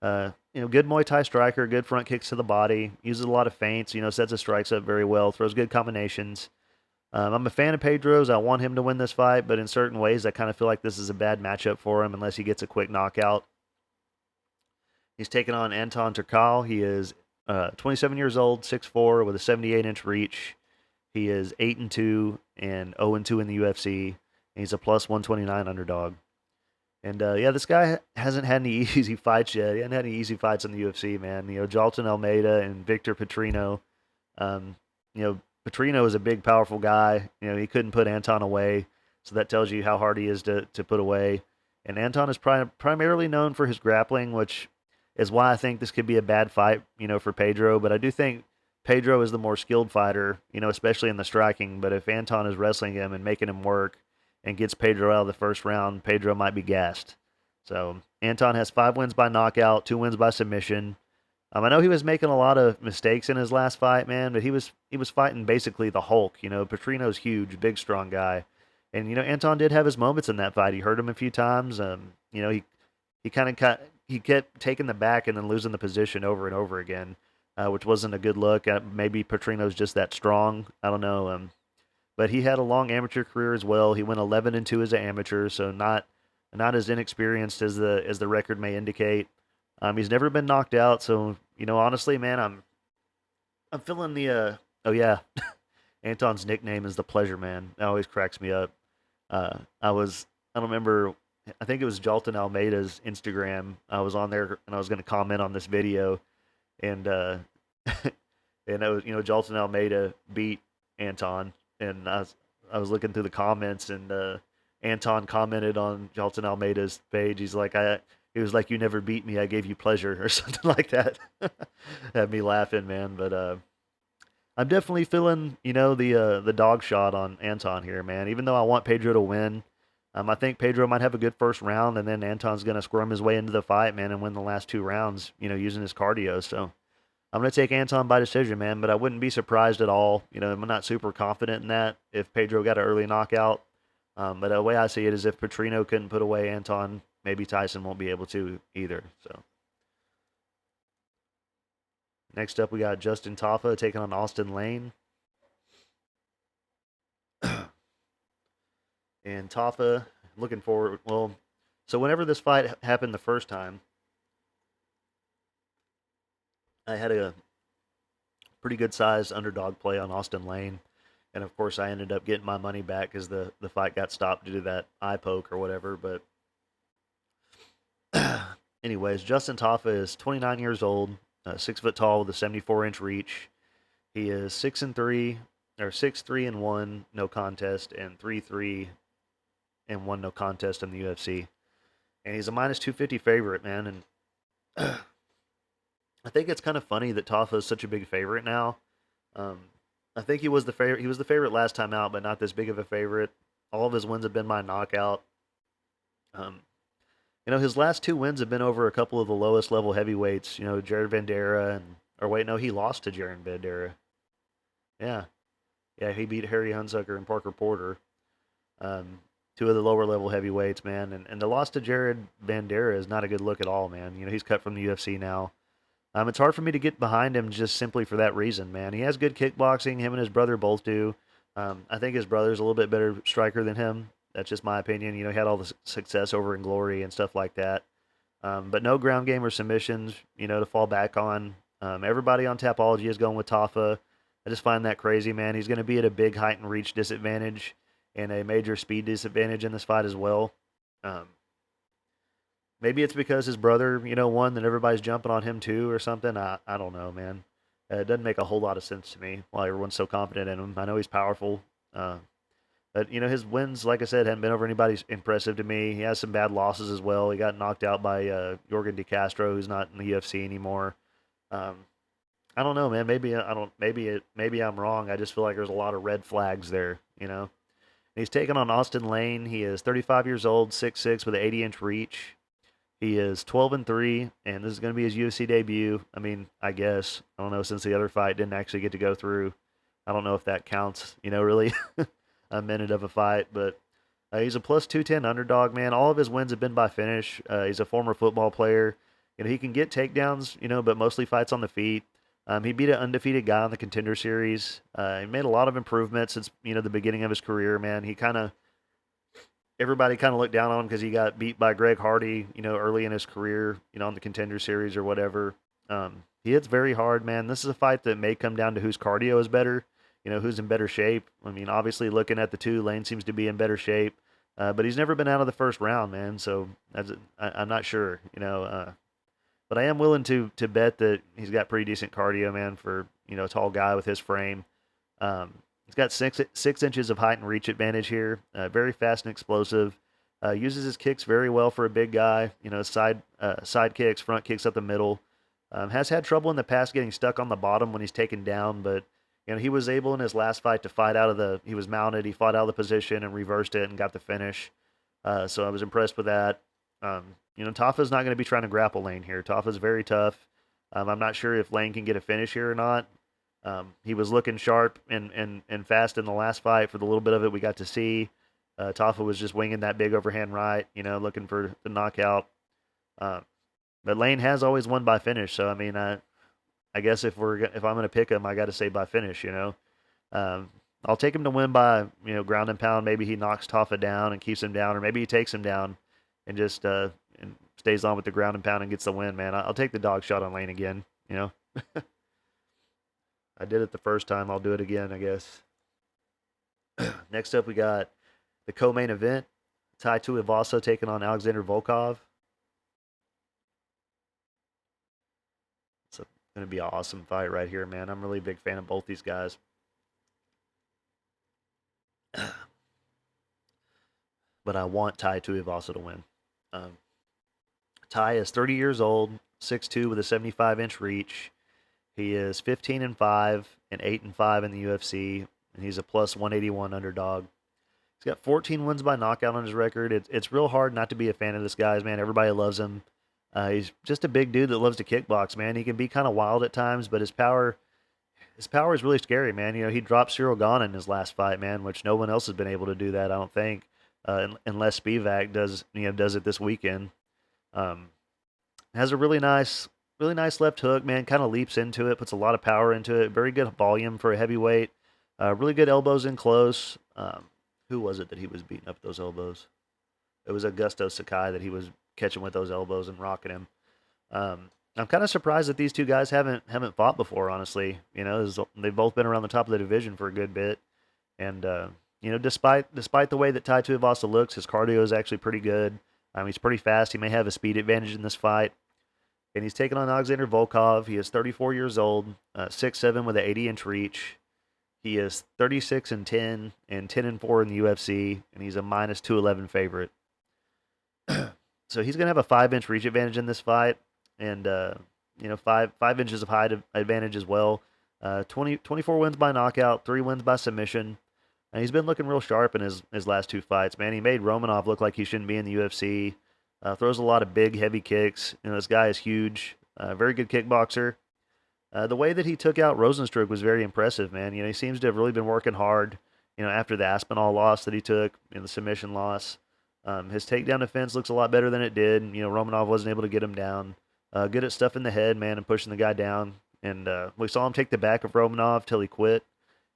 Good Muay Thai striker, good front kicks to the body, uses a lot of feints, sets his strikes up very well, throws good combinations. I'm a fan of Pedro's. I want him to win this fight, but in certain ways, I kind of feel like this is a bad matchup for him unless he gets a quick knockout. He's taking on Anton Turkalj. He is 27 years old, 6'4", with a 78-inch reach. He is 8-2 and 0-2 in the UFC. And he's a plus 129 underdog. And yeah, this guy hasn't had any easy fights yet. He hasn't had any easy fights in the UFC, man. Jalton Almeida and Victor Petrino. Um, Petrino is a big, powerful guy. He couldn't put Anton away, so that tells you how hard he is to put away. And Anton is primarily known for his grappling, which is why I think this could be a bad fight, for Pedro. But I do think Pedro is the more skilled fighter, especially in the striking. But if Anton is wrestling him and making him work and gets Pedro out of the first round, Pedro might be gassed. So Anton has 5 wins by knockout, 2 wins by submission. I know he was making a lot of mistakes in his last fight, man, but he was fighting basically the Hulk. Petrino's huge, big, strong guy, and Anton did have his moments in that fight. He hurt him a few times. He kind of he kept taking the back and then losing the position over and over again, which wasn't a good look. Maybe Petrino's just that strong. I don't know. But he had a long amateur career as well. He went 11-2 as an amateur, so not as inexperienced as the record may indicate. He's never been knocked out, so honestly, man, I'm feeling the oh yeah, Anton's nickname is the Pleasure Man. That always cracks me up. I don't remember. I think it was Jalton Almeida's Instagram. I was on there and I was going to comment on this video, and and it was Jalton Almeida beat Anton, and I was looking through the comments, and Anton commented on Jalton Almeida's page. He was like, "You never beat me. I gave you pleasure," or something like that. Had me laughing, man. But I'm definitely feeling, the dog shot on Anton here, man. Even though I want Pedro to win, I think Pedro might have a good first round, and then Anton's gonna squirm his way into the fight, man, and win the last 2 rounds, using his cardio. So I'm gonna take Anton by decision, man. But I wouldn't be surprised at all. I'm not super confident in that if Pedro got an early knockout. But the way I see it is if Petrino couldn't put away Anton, maybe Tyson won't be able to either. So next up, we got Justin Tafa taking on Austin Lane. And Tafa, looking forward. Well, so whenever this fight happened the first time, I had a pretty good sized underdog play on Austin Lane. And of course, I ended up getting my money back because the fight got stopped due to that eye poke or whatever. But anyways, Justin Tafa is 29 years old, 6 foot tall with a 74-inch reach. He is 6-3, or 6-3-1 no contest, and 3-3-1 no contest in the UFC. And he's a minus 250 favorite, man. And I think it's kind of funny that Tafa is such a big favorite now. I think he was the favorite. He was the favorite last time out, but not this big of a favorite. All of his wins have been by knockout. His last 2 wins have been over a couple of the lowest level heavyweights. Jared Vanderaa he lost to Jared Vanderaa. Yeah, he beat Harry Hunsucker and Parker Porter. 2 of the lower level heavyweights, man. And the loss to Jared Vanderaa is not a good look at all, man. He's cut from the UFC now. It's hard for me to get behind him just simply for that reason, man. He has good kickboxing. Him and his brother both do. I think his brother's a little bit better striker than him. That's just my opinion. He had all the success over in Glory and stuff like that. But no ground game or submissions, to fall back on. Everybody on Tapology is going with Tafa. I just find that crazy, man. He's going to be at a big height and reach disadvantage and a major speed disadvantage in this fight as well. Maybe it's because his brother, won, that everybody's jumping on him too or something. I don't know, man. It doesn't make a whole lot of sense to me why everyone's so confident in him. I know he's powerful. But, his wins, like I said, haven't been over anybody impressive to me. He has some bad losses as well. He got knocked out by Yorgan De Castro, who's not in the UFC anymore. I don't know, man. Maybe I'm wrong. I just feel like there's a lot of red flags there, And he's taking on Austin Lane. He is 35 years old, 6'6", with an 80-inch reach. He is 12-3, and this is going to be his UFC debut. I mean, I guess. I don't know, since the other fight didn't actually get to go through. I don't know if that counts, really, a minute of a fight. But he's a plus 210 underdog, man. All of his wins have been by finish. He's a former football player. He can get takedowns, but mostly fights on the feet. He beat an undefeated guy on the Contender Series. He made a lot of improvements since, the beginning of his career, man. Everybody kind of looked down on him because he got beat by Greg Hardy, early in his career, on the Contender Series or whatever. He hits very hard, man. This is a fight that may come down to whose cardio is better, who's in better shape. I mean, obviously, looking at the two, Lane seems to be in better shape. But he's never been out of the first round, man. So I'm not sure, but I am willing to bet that he's got pretty decent cardio, man, for a tall guy with his frame. He's got 6 inches of height and reach advantage here. Very fast and explosive. Uses his kicks very well for a big guy. Side kicks, front kicks up the middle. Has had trouble in the past getting stuck on the bottom when he's taken down, but he was able in his last fight to fight out of the. He was mounted. He fought out of the position and reversed it and got the finish. So I was impressed with that. Tafa's not going to be trying to grapple Lane here. Tafa's very tough. I'm not sure if Lane can get a finish here or not. He was looking sharp and fast in the last fight for the little bit of it we got to see. Tafa was just winging that big overhand right, looking for the knockout. But Lane has always won by finish, so I mean, I guess if I'm going to pick him, I got to say by finish. I'll take him to win by ground and pound. Maybe he knocks Tafa down and keeps him down, or maybe he takes him down and just and stays on with the ground and pound and gets the win. Man, I'll take the dog shot on Lane again. I did it the first time. I'll do it again, I guess. Next up, we got the co-main event: tuivasa taking on Alexander Volkov. Going to be an awesome fight right here, man. I'm really a big fan of both these guys. But I want tuivasa to win. Tai is 30 years old, 6'2", with a 75-inch reach. He is 15-5 and 8-5 in the UFC, and he's a plus 181 underdog. He's got 14 wins by knockout on his record. It's real hard not to be a fan of this guy, man. Everybody loves him. He's just a big dude that loves to kickbox, man. He can be kind of wild at times, but his power is really scary, man. He dropped Cyril Gane in his last fight, man, which no one else has been able to do that, I don't think, unless Spivak does it this weekend. Has a really nice left hook, man. Kind of leaps into it, puts a lot of power into it. Very good volume for a heavyweight. Really good elbows in close. Who was it that he was beating up those elbows? It was Augusto Sakai that he was catching with those elbows and rocking him. I'm kind of surprised that these two guys haven't fought before, honestly. They've both been around the top of the division for a good bit. And, despite the way that Tai Tuivasa looks, his cardio is actually pretty good. He's pretty fast. He may have a speed advantage in this fight. And he's taking on Alexander Volkov. He is 34 years old, 6'7", with an 80-inch reach. He is 36-10 and 10-4 in the UFC, and he's a minus 211 favorite. So he's going to have a 5-inch reach advantage in this fight, and 5 inches of height advantage as well. 24 wins by knockout, 3 wins by submission. And he's been looking real sharp in his last 2 fights, man. He made Romanov look like he shouldn't be in the UFC. Throws a lot of big, heavy kicks. This guy is huge. Very good kickboxer. The way that he took out Rosenstruck was very impressive, man. He seems to have really been working hard, after the Aspinall loss that he took, the submission loss. His takedown defense looks a lot better than it did. Romanov wasn't able to get him down. Good at stuff in the head, man, and pushing the guy down. And we saw him take the back of Romanov till he quit.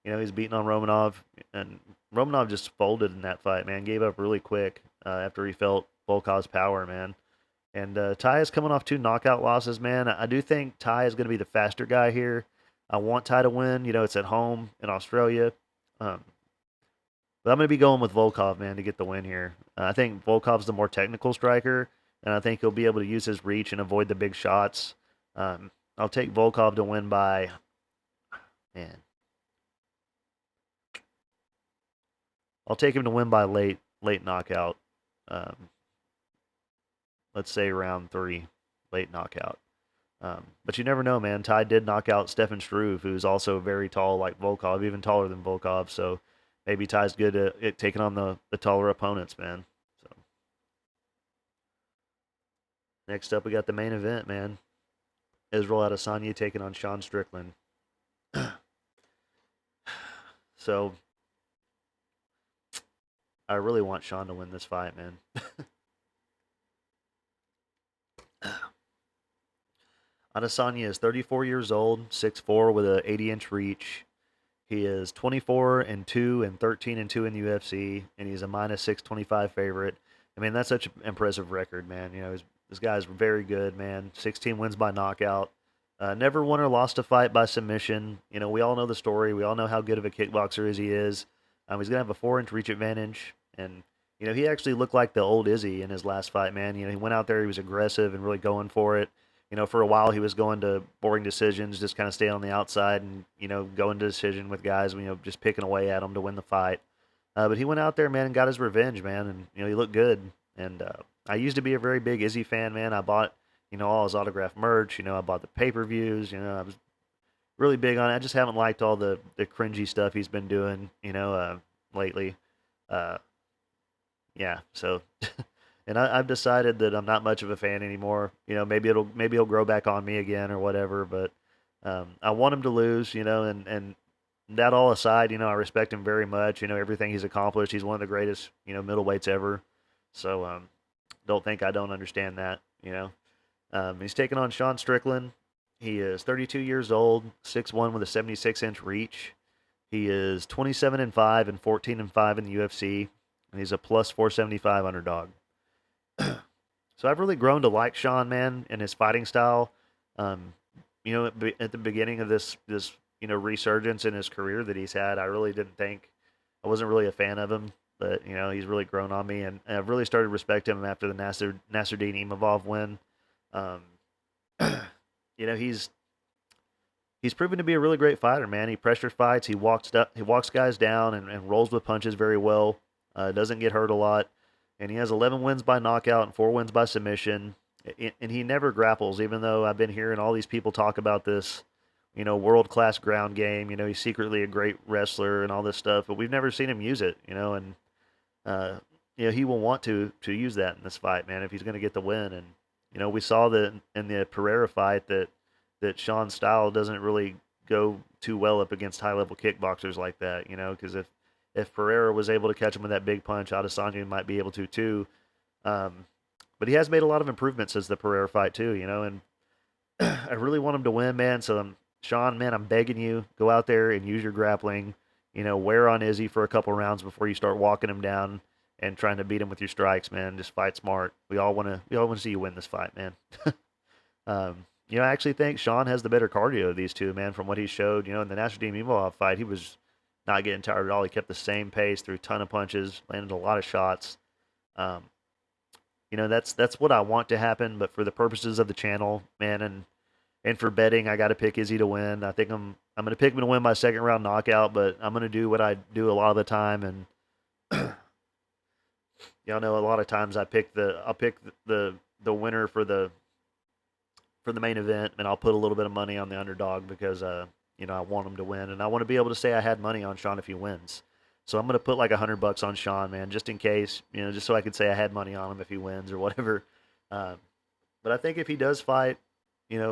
He's beating on Romanov, and Romanov just folded in that fight, man. Gave up really quick after he felt Volkov's power, man. And Tai is coming off 2 knockout losses, man. I do think Tai is going to be the faster guy here. I want Tai to win. It's at home in Australia. But I'm going to be going with Volkov, man, to get the win here. I think Volkov's the more technical striker, and I think he'll be able to use his reach and avoid the big shots. I'll take Volkov to win by, man. I'll take him to win by late knockout. Let's say round 3, late knockout. But you never know, man. Tai did knock out Stefan Struve, who's also very tall like Volkov, even taller than Volkov. So maybe Tai's good at taking on the taller opponents, man. So next up, we got the main event, man. Israel Adesanya taking on Sean Strickland. So I really want Sean to win this fight, man. Adesanya is 34 years old, 6'4", with an 80-inch reach. He is 24-2 and 13-2 in the UFC, and he's a minus 625 favorite. I mean, that's such an impressive record, man. This guy's very good, man. 16 wins by knockout. Never won or lost a fight by submission. We all know the story. We all know how good of a kickboxer he is. He's going to have a 4-inch reach advantage, and He actually looked like the old Izzy in his last fight, man. He went out there, he was aggressive and really going for it. For a while he was going to boring decisions, just kind of stay on the outside and, going to decision with guys, just picking away at him to win the fight. But he went out there, man, and got his revenge, man, and, he looked good. And I used to be a very big Izzy fan, man. I bought, all his autographed merch. I bought the pay-per-views. I was really big on it. I just haven't liked all the cringy stuff he's been doing, lately. Uh, yeah, so and I've decided that I'm not much of a fan anymore. Maybe he'll grow back on me again or whatever. But I want him to lose. And that all aside, I respect him very much. Everything he's accomplished. He's one of the greatest, middleweights ever. So don't think I don't understand that. He's taking on Sean Strickland. He is 32 years old, 6'1" with a 76-inch reach. He is 27-5 and 14-5 in the UFC, and he's a plus 475 underdog. So I've really grown to like Sean, man, and his fighting style. At the beginning of this resurgence in his career that he's had, I wasn't really a fan of him, but he's really grown on me, and I've really started to respect him after the Nasruddin Imavov win. Um, he's proven to be a really great fighter, man. He pressure fights, he walks guys down and rolls with punches very well. Doesn't get hurt a lot, and he has 11 wins by knockout and 4 wins by submission. And he never grapples, even though I've been hearing all these people talk about this, world-class ground game. He's secretly a great wrestler and all this stuff, but we've never seen him use it, and he will want to use that in this fight, man, if he's going to get the win. And we saw that in the Pereira fight that Sean's style doesn't really go too well up against high-level kickboxers like that, because if Pereira was able to catch him with that big punch, Adesanya might be able to too. But he has made a lot of improvements since the Pereira fight too, and I really want him to win, man. So Sean, man, I'm begging you, go out there and use your grappling. Wear on Izzy for a couple rounds before you start walking him down and trying to beat him with your strikes, man. Just fight smart. We all want to see you win this fight, man. I actually think Sean has the better cardio of these two, man. From what he showed, in the Nasruddin Imavov fight, he was not getting tired at all. He kept the same pace, threw a ton of punches, landed a lot of shots. That's what I want to happen, but for the purposes of the channel, man, and for betting, I got to pick Izzy to win. I think I'm going to pick him to win by second round knockout, but I'm going to do what I do a lot of the time, and y'all know a lot of times I'll pick the winner for the main event, and I'll put a little bit of money on the underdog because I want him to win, and I want to be able to say I had money on Sean if he wins. So I'm going to put like $100 on Sean, man, just in case, just so I can say I had money on him if he wins or whatever. But I think if he does fight,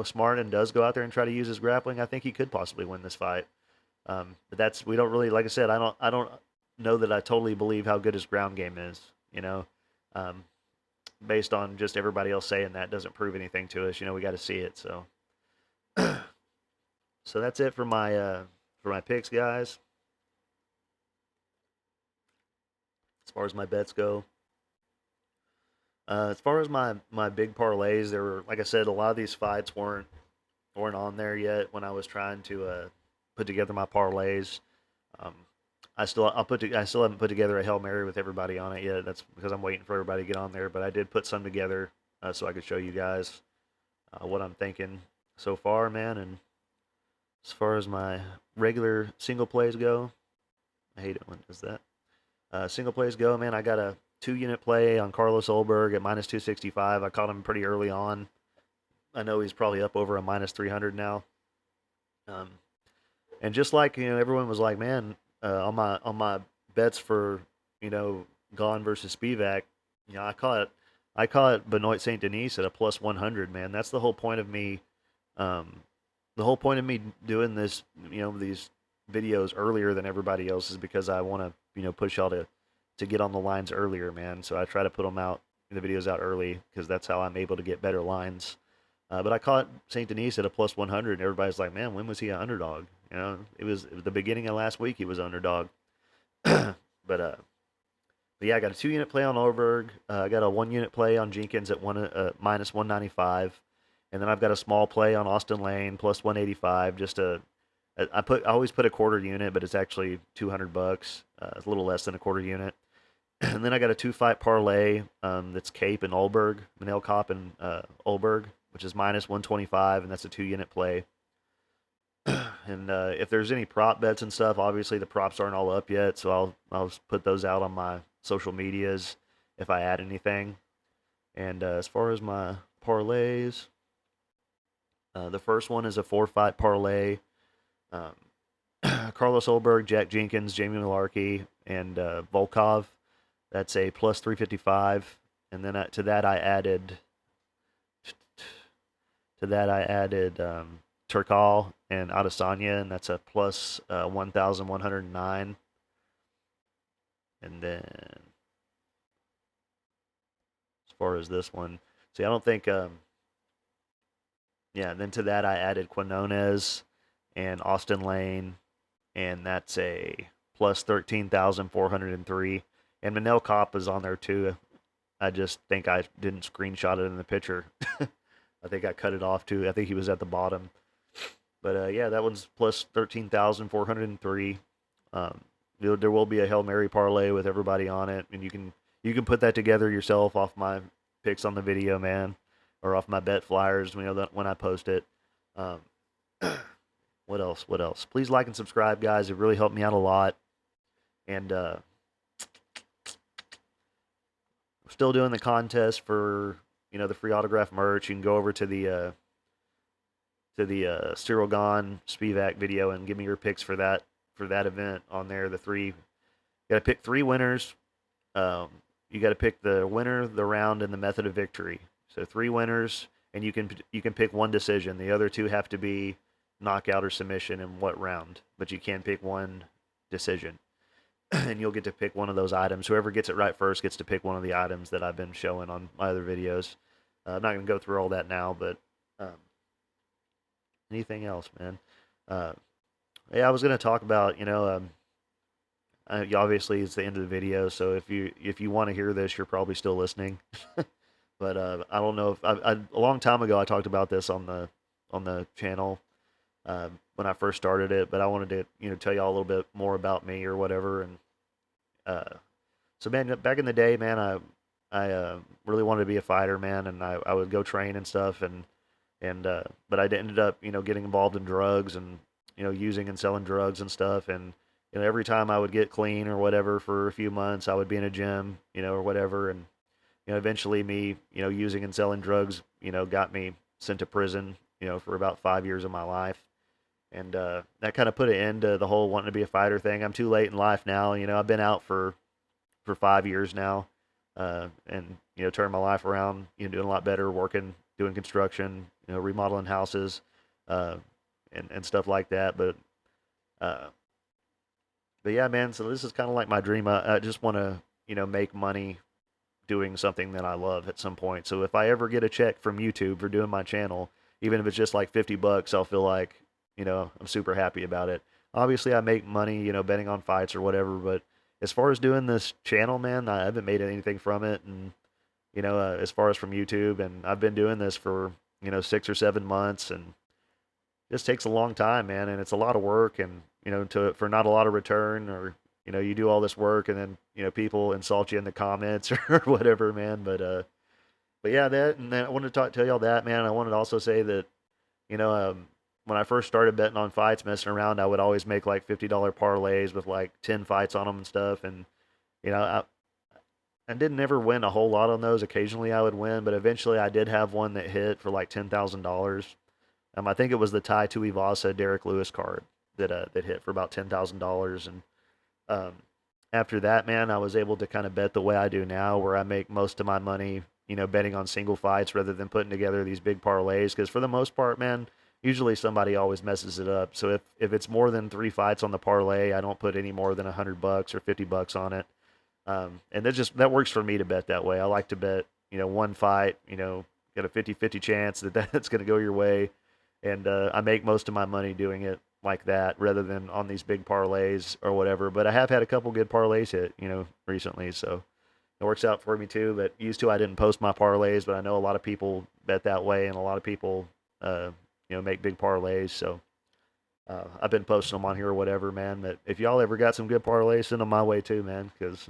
smart and does go out there and try to use his grappling, I think he could possibly win this fight. But we don't really, like I said, I don't know that I totally believe how good his ground game is, based on just everybody else saying that doesn't prove anything to us. We got to see it. So, so that's it for my picks, guys. As far as my bets go, as far as my big parlays, there were, like I said, a lot of these fights weren't on there yet when I was trying to put together my parlays. I still haven't put together a Hail Mary with everybody on it yet. That's because I'm waiting for everybody to get on there. But I did put some together so I could show you guys what I'm thinking so far, man. And as far as my regular single plays go, I hate it when it does that. Single plays go, man. I got a 2-unit play on Carlos Ulberg at minus 265. I caught him pretty early on. I know he's probably up over a minus 300 now. And just like everyone was like, man, on my bets for Gone versus Spivak, I caught Benoit Saint Denis at a plus 100. Man, that's the whole point of me. The whole point of me doing this, these videos earlier than everybody else is because I want to push y'all to get on the lines earlier, man. So I try to put the videos out early because that's how I'm able to get better lines. But I caught Saint Denis at a plus 100, and everybody's like, man, when was he an underdog? It was the beginning of last week he was underdog. But yeah, I got a 2-unit play on Ulberg. I got a 1-unit play on Jenkins at minus 195, and then I've got a small play on Austin Lane plus 185. I always put a quarter unit, but it's actually $200. It's a little less than a quarter unit. And then I got a 2-fight parlay that's Cape and Ulberg, Manel Cop and Ulberg, which is minus 125, and that's a 2-unit play. And if there's any prop bets and stuff, obviously the props aren't all up yet, so I'll put those out on my social medias if I add anything. And as far as my parlays, the first one is a 4-fight parlay. Um, Carlos Ulberg, Jack Jenkins, Jamie Mullarkey, and Volkov. That's a plus 355. And then to that I added turkalj and Adesanya, and that's a plus 1,109. And then as far as this one, see, I don't think, yeah. And then to that I added quinones and Austin Lane, and that's a plus 13,403. And Manel Cop is on there too. I just think I didn't screenshot it in the picture. I think I cut it off too. I think he was at the bottom. But yeah, that one's plus 13,403. There will be a Hail Mary parlay with everybody on it, and you can put that together yourself off my picks on the video, man, or off my bet flyers. When I post it. Um, what else? What else? Please like and subscribe, guys. It really helped me out a lot. And we're still doing the contest for the free autograph merch. You can go over to the Cyril Gahn Spivak video and give me your picks for that event on there. You got to pick 3 winners. You got to pick the winner, the round, and the method of victory. So 3 winners, and you can pick 1 decision. The other 2 have to be knockout or submission in what round, but you can pick 1 decision. And you'll get to pick one of those items. Whoever gets it right first gets to pick one of the items that I've been showing on my other videos. I'm not going to go through all that now, but anything else, man? Yeah, I was going to talk about, obviously it's the end of the video, so if you want to hear this, you're probably still listening. But I don't know if a long time ago I talked about this on the channel when I first started it, but I wanted to tell y'all a little bit more about me or whatever. And so man, back in the day, man, I really wanted to be a fighter, man, and I would go train and stuff, but I ended up getting involved in drugs and using and selling drugs and stuff. And every time I would get clean or whatever for a few months, I would be in a gym, or whatever. And eventually me using and selling drugs got me sent to prison for about 5 years of my life. And that kind of put an end to the whole wanting to be a fighter thing. I'm too late in life now. I've been out for 5 years now, and turned my life around. Doing a lot better, working, doing construction, remodeling houses, and stuff like that. But yeah, man. So this is kind of like my dream. I just want to make money doing something that I love at some point. So if I ever get a check from YouTube for doing my channel, even if it's just like $50, I'll feel like I'm super happy about it. Obviously, I make money, betting on fights or whatever, but as far as doing this channel, man, I haven't made anything from it. And, as far as from YouTube, and I've been doing this for, 6 or 7 months, and it just takes a long time, man. And it's a lot of work, and, for not a lot of return, or, you do all this work and then, people insult you in the comments or whatever, man. But yeah, and then I wanted to tell y'all that, man. I wanted to also say that, when I first started betting on fights, messing around, I would always make like $50 parlays with like 10 fights on them and stuff. And, I didn't ever win a whole lot on those. Occasionally I would win, but eventually I did have one that hit for like $10,000. I think it was the tuivasa Derek Lewis card that hit for about $10,000. And after that, man, I was able to kind of bet the way I do now, where I make most of my money, betting on single fights rather than putting together these big parlays. Because for the most part, man, usually somebody always messes it up. So if it's more than 3 fights on the parlay, I don't put any more than $100 or $50 on it. And that works for me to bet that way. I like to bet, one fight, got a 50-50 chance that's going to go your way. And I make most of my money doing it like that rather than on these big parlays or whatever. But I have had a couple good parlays hit, recently. So it works out for me too. But I didn't post my parlays, but I know a lot of people bet that way, and a lot of people, make big parlays. So I've been posting them on here or whatever, man. But if y'all ever got some good parlays, send them my way too, man. Because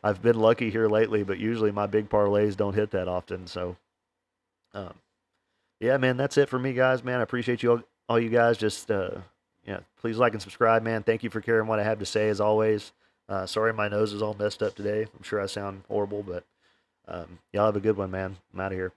I've been lucky here lately, but usually my big parlays don't hit that often. So, um, yeah, man, that's it for me, guys. Man, I appreciate you all you guys. Just yeah, please like and subscribe, man. Thank you for caring what I have to say as always. Sorry my nose is all messed up today. I'm sure I sound horrible, but y'all have a good one, man. I'm out of here.